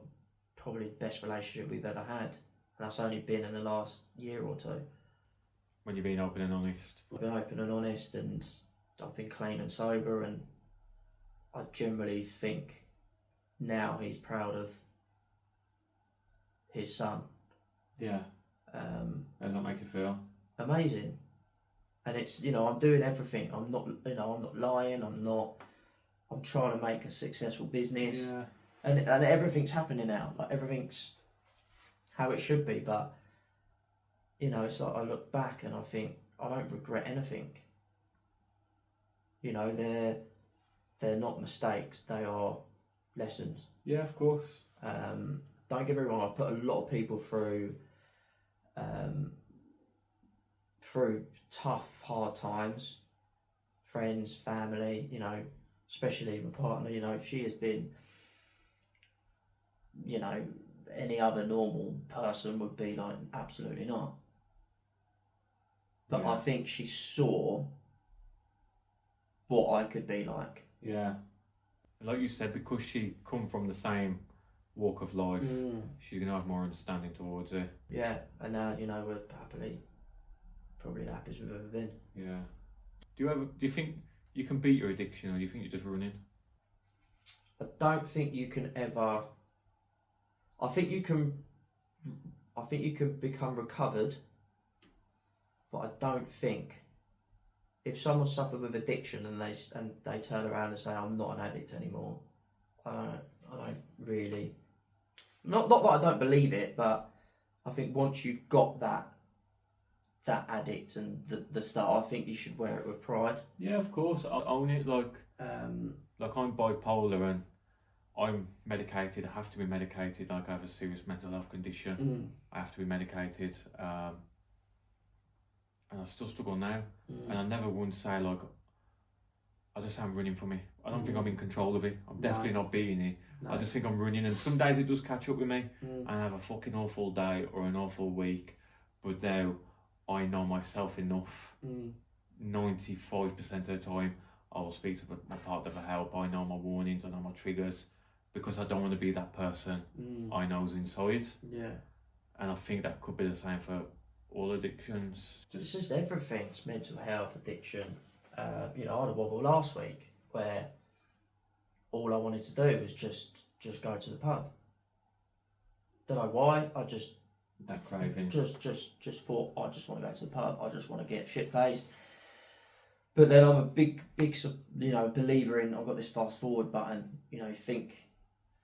probably the best relationship we've ever had, and that's only been in the last year or two. When you're being open and honest. I've been open and honest, and I've been clean and sober, and I generally think now he's proud of his son. Yeah. How does that make you feel? Amazing. And it's, you know, I'm doing everything. I'm not lying. I'm trying to make a successful business. Yeah. And everything's happening now. Like, everything's how it should be. But, you know, it's like I look back and I think I don't regret anything. You know, they're not mistakes. They are lessons. Yeah, of course. Don't get me wrong, I've put a lot of people through tough, hard times. Friends, family, you know, especially my partner, you know, she has been, you know, any other normal person would be like, absolutely not. But Yeah. I think she saw what I could be like. Yeah. Like you said, because she come from the same walk of life, she's gonna have more understanding towards it. Yeah, and now, you know, we're probably the happiest we've ever been. Yeah. Do you think you can beat your addiction, or do you think you're just running? I don't think you can ever. I think you can become recovered, but I don't think if someone suffered with addiction and they turn around and say, I'm not an addict anymore, I don't really. Not that I don't believe it, but I think once you've got that addict and the start, I think you should wear it with pride. Yeah, of course. I'll own it. Like I'm bipolar and I'm medicated. I have to be medicated. Like I have a serious mental health condition. I have to be medicated. And I still struggle now. And I never once say like, I just say I'm running from it. I don't think I'm in control of it. I'm definitely not being it. No. I just think I'm running, and some days it does catch up with me. And I have a fucking awful day or an awful week, but now I know myself enough. 95% of the time, I will speak to my partner for help. I know my warnings, I know my triggers, because I don't want to be that person I know's inside. Yeah. And I think that could be the same for all addictions. It's just everything. It's mental health, addiction. You know, I had a wobble last week where all I wanted to do was just go to the pub. Don't know why. I just That craving. just thought I just want to go to the pub. I just want to get shit faced. But then I'm a big believer in, I've got this fast forward button. You know, think,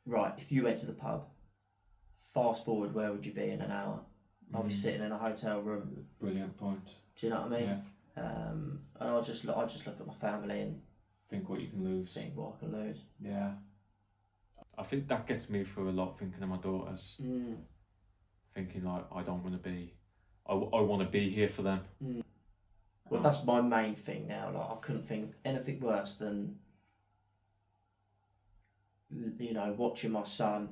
right, if you went to the pub, fast forward, where would you be in an hour? I'll be sitting in a hotel room. Brilliant point. Do you know what I mean? Yeah. And I just look at my family and Think what you can lose. think what I can lose. Yeah. I think that gets me through a lot, thinking of my daughters. Thinking like, I don't want to be, I want to be here for them. Well, that's my main thing now. Like, I couldn't think of anything worse than, you know, watching my son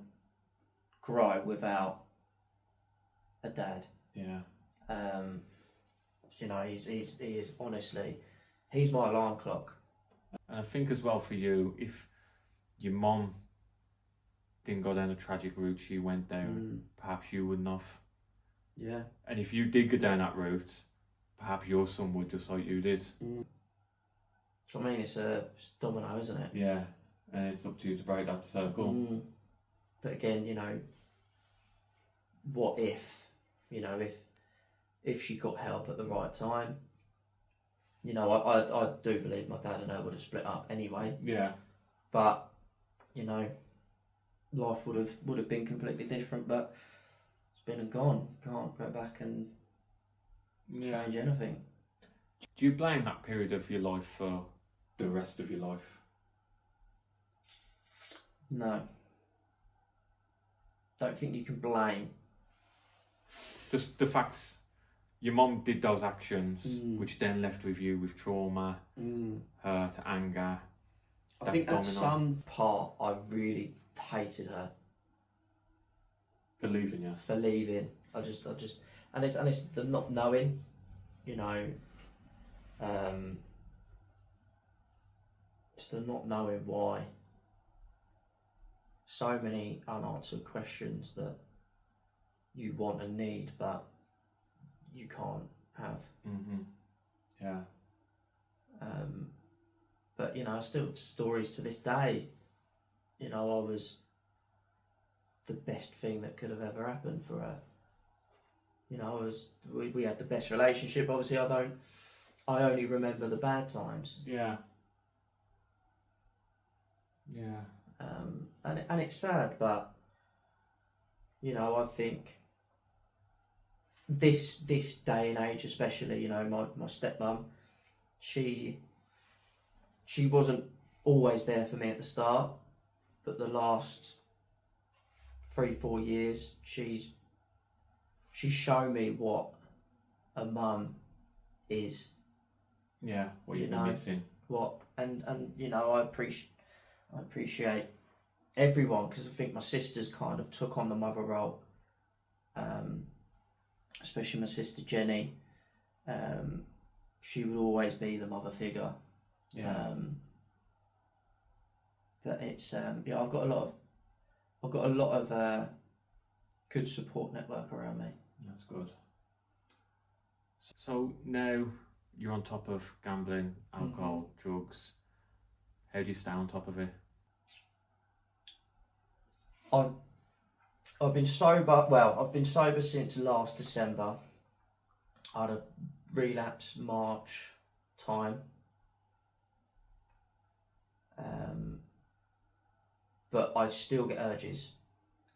grow without a dad. Yeah. You know, he is honestly, he's my alarm clock. And I think as well for you, if your mom didn't go down the tragic route she went down, perhaps you wouldn't have. Yeah. And if you did go down that route, perhaps your son would, just like you did. So I mean, it's domino, isn't it? Yeah. And it's up to you to break that circle. But again, you know, what if, you know, if she got help at the right time? You know, I do believe my dad and her would have split up anyway. Yeah. But, you know, life would have been completely different. But it's been and gone. Can't go back and change anything. Do you blame that period of your life for the rest of your life? No. Don't think you can blame. Just the fact your mum did those actions, which then left with you with trauma, hurt, anger. I think at some part I really hated her For leaving you. for leaving. I just and it's the not knowing, you know. It's the not knowing why. So many unanswered questions that you want and need, but you can't have. Yeah. But you know, still stories to this day. You know, I was the best thing that could have ever happened for her. You know, we had the best relationship. Obviously, I only remember the bad times. Yeah. Yeah. And it's sad, but you know, I think this day and age, especially, you know, my stepmom, she wasn't always there for me at the start, but the last 3-4 years, she's shown me what a mum is. Yeah. What you've been missing. And you know, I appreciate everyone, because I think my sisters kind of took on the mother role, especially my sister Jenny. She would always be the mother figure. Yeah. But it's yeah, I've got a lot of good support network around me. That's good. So now you're on top of gambling, alcohol, drugs. How do you stay on top of it? I've been sober. Well, I've been sober since last December. I had a relapse March time. But I still get urges.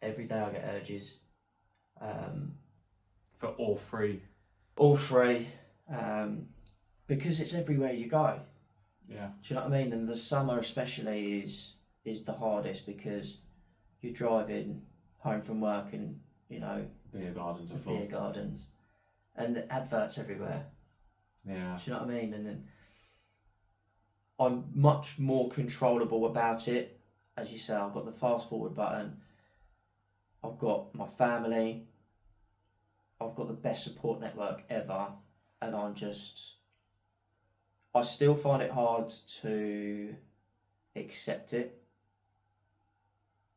Every day I get urges. For all three? All three. Because it's everywhere you go. Yeah. Do you know what I mean? And the summer especially is the hardest because you're driving home from work and, you know, Beer gardens are full. beer gardens and the adverts everywhere. Yeah. Do you know what I mean? And then I'm much more controllable about it. As you say, I've got the fast forward button. I've got my family. I've got the best support network ever. And I still find it hard to accept it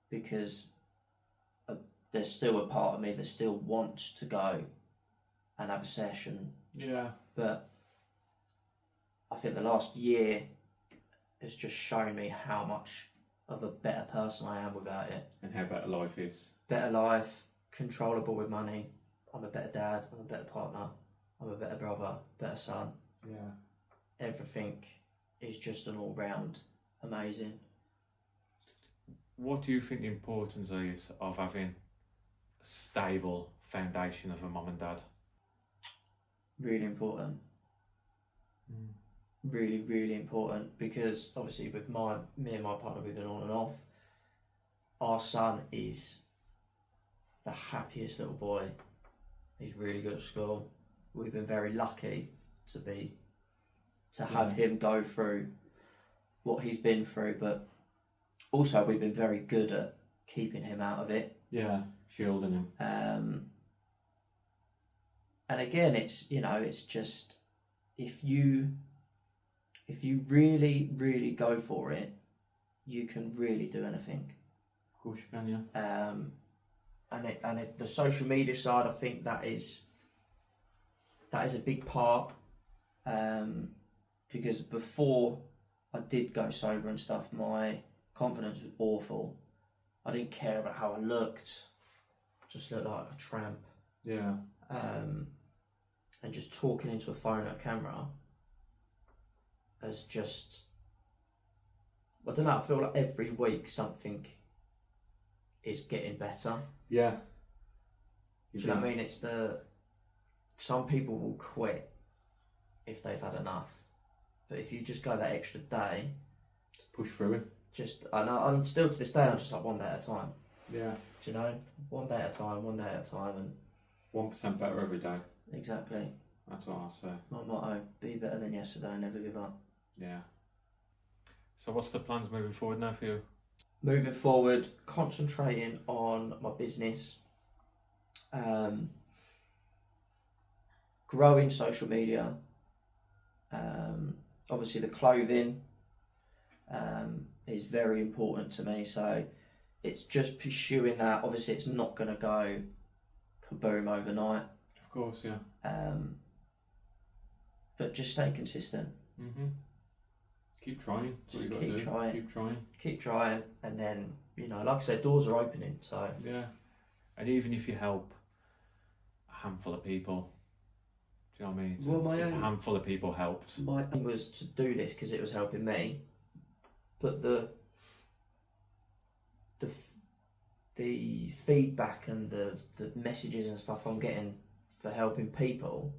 because there's still a part of me that still wants to go and have a session. Yeah. But I think the last year has just shown me how much of a better person I am without it. And how better life is. Better life, controllable with money. I'm a better dad, I'm a better partner, I'm a better brother, better son. Yeah. Everything is just an all-round amazing. What do you think the importance is of having a stable foundation of a mum and dad? Really important. Really, really important because obviously with me and my partner, we've been on and off. Our son is the happiest little boy. He's really good at school. We've been very lucky to have him go through what he's been through, but also we've been very good at keeping him out of it. Yeah, shielding him. And again, it's just if you really, really go for it, you can really do anything. Of course you can, yeah. And the social media side, I think that is a big part. Because before I did go sober and stuff, my confidence was awful. I didn't care about how I looked. Just looked like a tramp. Yeah. And just talking into a phone or a camera as just, I don't know, I feel like every week something is getting better. Yeah. Do you know what I mean? Some people will quit if they've had enough. But if you just go that extra day, to push through it. I know, I'm still to this day, I'm just like one day at a time. Yeah. Do you know? One day at a time, and 1% better every day. Exactly. That's what I'll say. My motto, be better than yesterday, never give up. Yeah. So what's the plans moving forward now for you? Moving forward, concentrating on my business, growing social media, obviously the clothing is very important to me, so it's just pursuing that. Obviously it's not going to go kaboom overnight. Of course, yeah. But just stay consistent. Keep trying. Just keep trying. Keep trying. Keep trying, and then, you know, like I said, doors are opening, so. Yeah. And even if you help a handful of people, do you know what I mean? Well, if a handful of people helped. My aim was to do this because it was helping me, but the feedback and the messages and stuff I'm getting for helping people,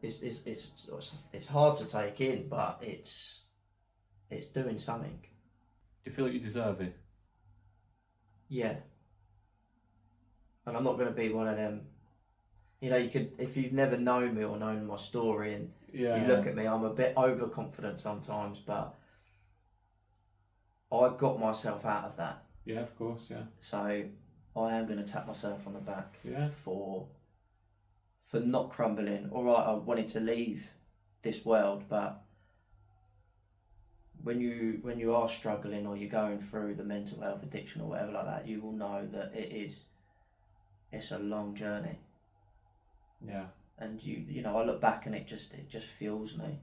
it's hard to take in, but it's doing something. Do you feel like you deserve it? Yeah. And I'm not going to be one of them. You know, you could, if you've never known me or known my story, and you look at me, I'm a bit overconfident sometimes, but I got myself out of that. Yeah, of course, yeah. So I am going to tap myself on the back Yeah. for not crumbling. All right, I wanted to leave this world, but when you are struggling or you're going through the mental health addiction or whatever like that, you will know that it's a long journey. Yeah. And you know, I look back and it just fuels me.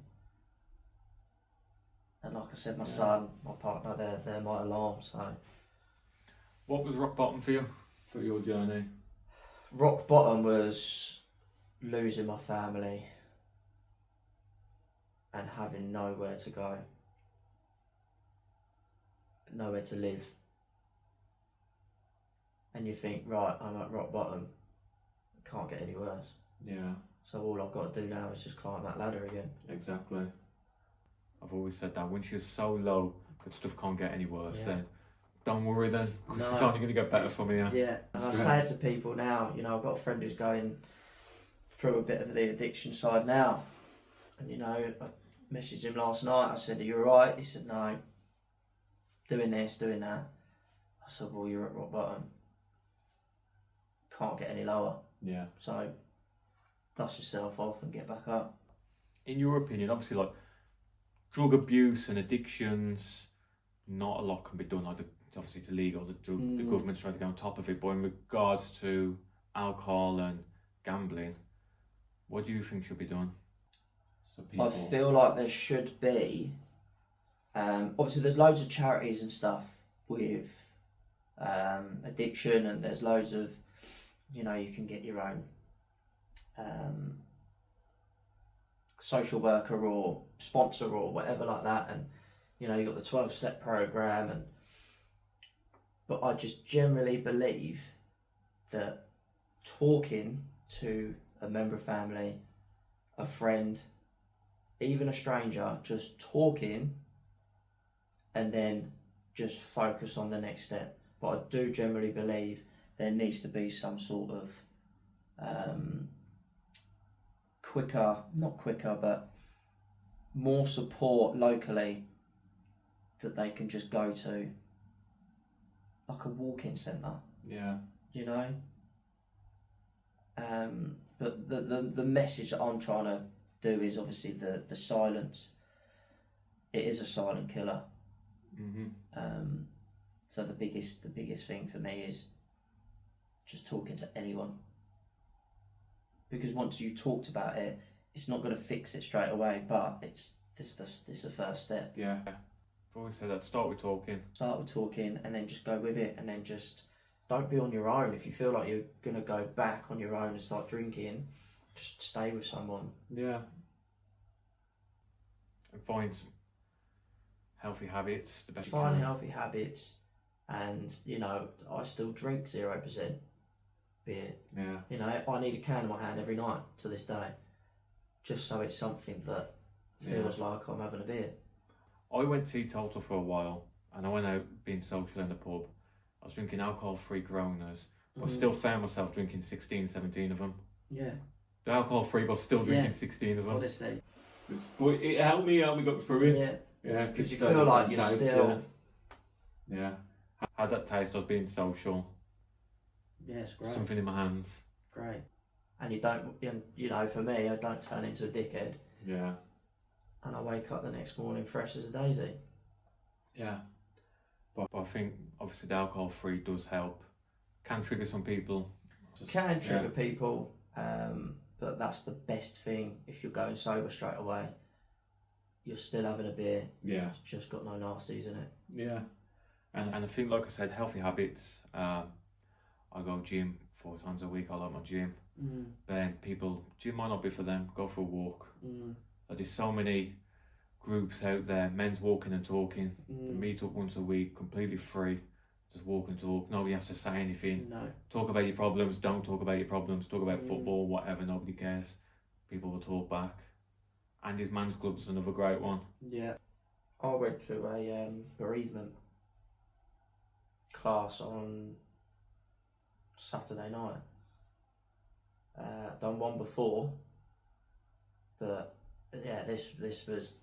And like I said, my son, my partner, they're my alarm. So What was rock bottom for you? For your journey? rock bottom was losing my family and having nowhere to go, nowhere to live. And you think, right, I'm at rock bottom, it can't get any worse. Yeah. So all I've got to do now is just climb that ladder again. Exactly. I've always said that once you're so low that stuff can't get any worse, Yeah. then don't worry then, because No. it's only going to get better from here. Yeah, and I say it to people now, you know, I've got a friend who's going through a bit of the addiction side now. And, you know, I messaged him last night, I said, are you alright? He said, no, doing this, doing that. I said, well, you're at rock bottom. Can't get any lower. Yeah. So, dust yourself off and get back up. In your opinion, obviously, like drug abuse and addictions, not a lot can be done. Like obviously, it's illegal. The government's trying to get on top of it. But in regards to alcohol and gambling, what do you think should be done? So people. I feel like there should be, obviously there's loads of charities and stuff with addiction, and there's loads of, you know, you can get your own social worker or sponsor or whatever like that, and you know, you've got the 12-step program, and but I just generally believe that talking to a member of family, a friend, even a stranger, just talking and then just focus on the next step. But I do generally believe there needs to be some sort of but more support locally that they can just go to, like a walk-in centre. Yeah. You know. But the message that I'm trying to do is obviously the silence. It is a silent killer. Mm-hmm. So the biggest thing for me is just talking to anyone. Because once you talked about it, it's not going to fix it straight away, but it's the first step. Yeah. I've always said that. Start with talking. Start with talking, and then just go with it, and then just don't be on your own. If you feel like you're going to go back on your own and start drinking, just stay with someone. Yeah. And find healthy habits. The best. Find healthy habits, and you know, I still drink 0% beer. Yeah. You know, I need a can in my hand every night to this day, just so it's something that feels like I'm having a beer. I went teetotal for a while, and I went out being social in the pub. I was drinking alcohol-free Coronas, but I still found myself drinking 16, 17 of them. Yeah. The alcohol-free, but still drinking 16 of them. Honestly. But it helped me out. We got through it. Yeah. Yeah. Because you feel like you're taste, still. Yeah. Had that taste. I was being social. Yeah, it's great. Something in my hands. Great. And you don't, you know, for me, I don't turn into a dickhead. Yeah. And I wake up the next morning fresh as a daisy. Yeah. But I think obviously the alcohol-free does help. Can trigger some people. Can trigger people, but that's the best thing. If you're going sober straight away, you're still having a beer. Yeah. It's just got no nasties in it. Yeah. And I think, like I said, healthy habits. I go gym 4 times a week. I like my gym. But then people, gym might not be for them. Go for a walk. There's so many groups out there. Men's walking and talking. They meet up once a week, completely free. Just walk and talk. Nobody has to say anything. No. Talk about your problems. Don't talk about your problems. Talk about football, whatever. Nobody cares. People will talk back. Andy's Man's Club is another great one. Yeah. I went through a bereavement class on Saturday night. Done one before, but yeah, this was,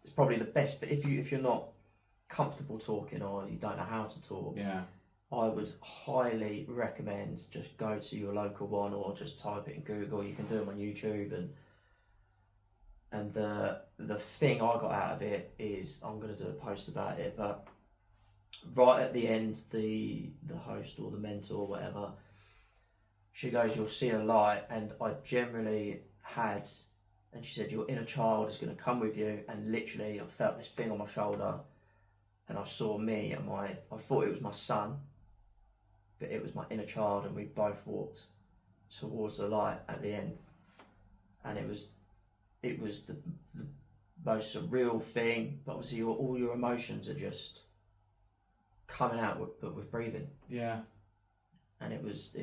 it's probably the best. But if you're not comfortable talking or you don't know how to talk, Yeah. I would highly recommend just go to your local one or just type it in Google. You can do them on YouTube, and the thing I got out of it is, I'm going to do a post about it, but right at the end, the host or the mentor or whatever, she goes, you'll see a light, and I generally had, and she said, your inner child is going to come with you, and literally I felt this thing on my shoulder, and I saw me and I thought it was my son, but it was my inner child, and we both walked towards the light at the end, and it was the most surreal thing. But obviously, all your emotions are just coming out with breathing. Yeah. And it was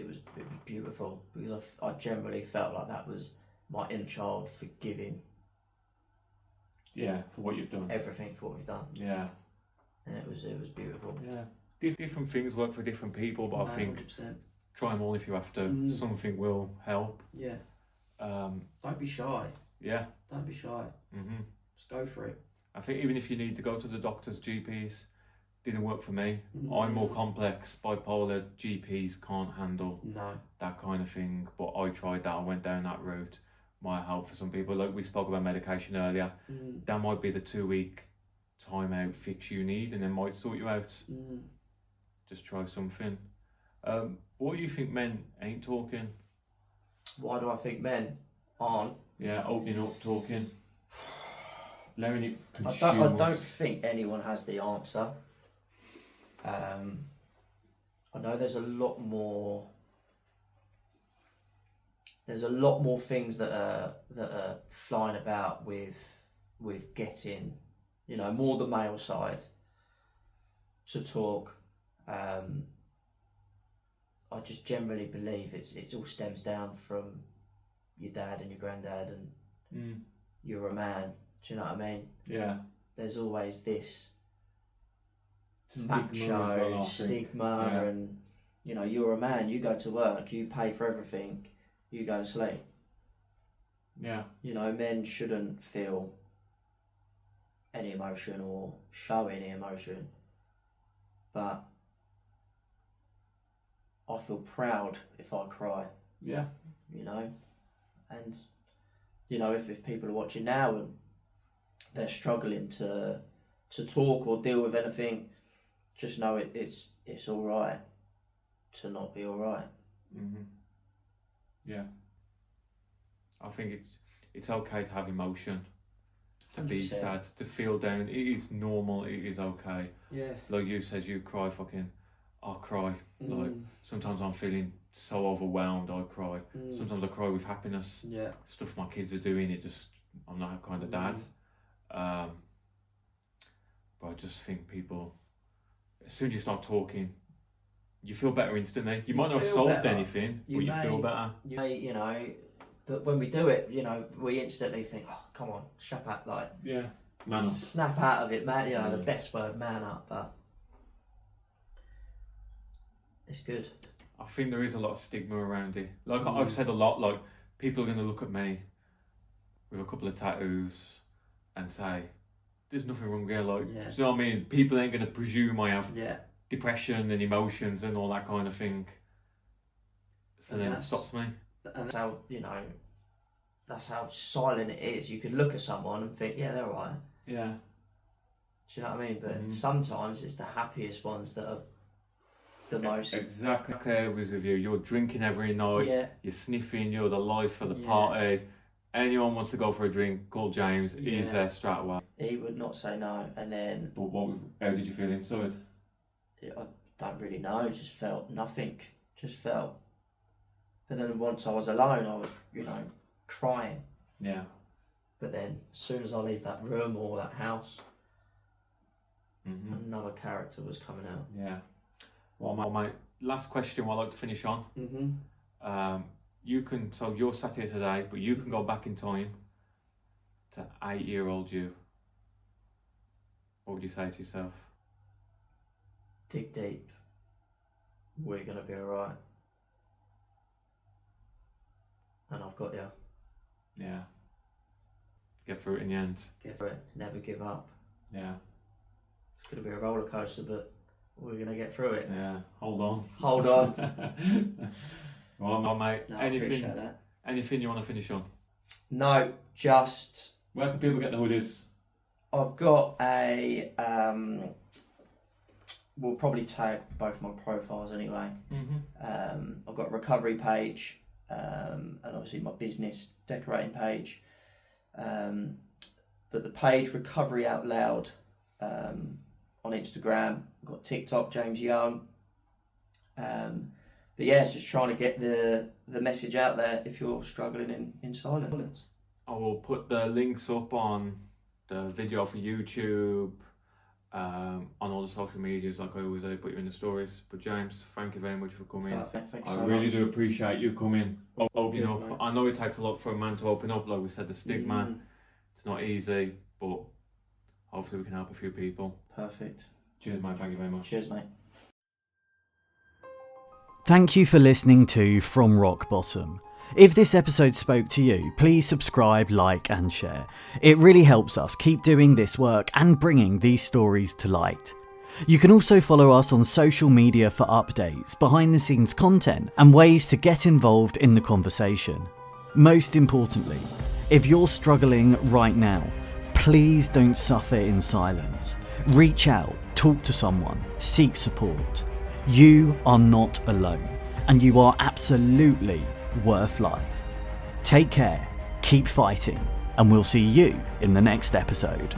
beautiful, because I generally felt like that was my inner child forgiving. Yeah, for what you've done. Everything for what we've done. Yeah. And it was beautiful. Yeah. Different things work for different people, but I think 100%. try them all if you have to. Something will help. Yeah. Don't be shy. Yeah. Don't be shy. Just go for it. I think even if you need to go to the doctor's, GPs, didn't work for me. I'm more complex, bipolar. GPs can't handle that kind of thing. But I tried that. I went down that route. Might help for some people. Like we spoke about medication earlier. That might be the 2-week time out fix you need, and then might sort you out. Just try something. What do you think men ain't talking? Why do I think men aren't? Yeah, opening up, talking. Letting it I consume don't us. think anyone has the answer. I know there's a lot more things that are flying about with getting, more the male side to talk. I just generally believe it all stems down from your dad and your granddad, and you're a man. Do you know what I mean? Yeah. There's always this Stigma as well, macho I think. stigma, Yeah. and you're a man. You go to work. You pay for everything. You go to sleep. Yeah. Men shouldn't feel any emotion or show any emotion, but I feel proud if I cry. Yeah. And if people are watching now and they're struggling to talk or deal with anything, just know it's all right to not be all right. Yeah. I think it's okay to have emotion, to be 100%. sad, to feel down. It is normal. It is okay. Yeah. Like you said, you cry. I'll cry. Like sometimes I'm feeling so overwhelmed, I cry. Sometimes I cry with happiness. Yeah. Stuff my kids are doing. I'm not that kind of dad. But I just think people, as soon as you start talking, you feel better instantly. You might not have feel solved better. anything, but you feel better. You may, but when we do it, we instantly think, oh, come on, shut up, like, Yeah. Man up. snap out of it, man. The best word, man up, but it's good. I think there is a lot of stigma around it. Like I've said a lot, like people are going to look at me with a couple of tattoos and say, there's nothing wrong here. Like, do you know what I mean? People ain't going to presume I have depression and emotions and all that kind of thing. So And then it that's- stops me. And that's how silent it is. You could look at someone and think, yeah, they're all right. Yeah. Do you know what I mean? But sometimes it's the happiest ones that are the most. Exactly. I was with you. You're drinking every night. Yeah. You're sniffing. You're the life of the party. Anyone wants to go for a drink, call James. He's there straight away. He would not say no. And then But how did you feel inside? I don't really know. Just felt nothing. Just felt. But then once I was alone, I was, crying. Yeah. But then as soon as I leave that room or that house, another character was coming out. Yeah. Well, my last question I'd like to finish on. So you're sat here today, but you can go back in time to 8-year-old you. What would you say to yourself? Dig deep. We're going to be alright. And I've got you. Yeah. Get through it in the end. Get through it. Never give up. Yeah. It's going to be a roller coaster, but we're going to get through it. Yeah, hold on. Hold on. Well, mate, No, I appreciate that. anything you want to finish on? No, just Where can people get the hoodies? I've got a. We'll probably tag both my profiles anyway. I've got a recovery page, and obviously my business decorating page. But the page Recovery Out Loud on Instagram. I've got TikTok, James Young. But yeah, it's just trying to get the message out there if you're struggling in silence. I will put the links up on the video for YouTube, on all the social medias, like I always do, put you in the stories. But James, thank you very much for coming. Perfect, thank you I so really much. do appreciate you coming. Opening Good, up. mate. I know it takes a lot for a man to open up, like we said, the stigma. It's not easy, but hopefully we can help a few people. Perfect. Cheers, mate. Thank you very much. Cheers, mate. Thank you for listening to From Rock Bottom. If this episode spoke to you, please subscribe, like and share. It really helps us keep doing this work and bringing these stories to light. You can also follow us on social media for updates, behind the scenes content and ways to get involved in the conversation. Most importantly, if you're struggling right now, please don't suffer in silence. Reach out, talk to someone, seek support. You are not alone, and you are absolutely worth life. Take care, keep fighting, and we'll see you in the next episode.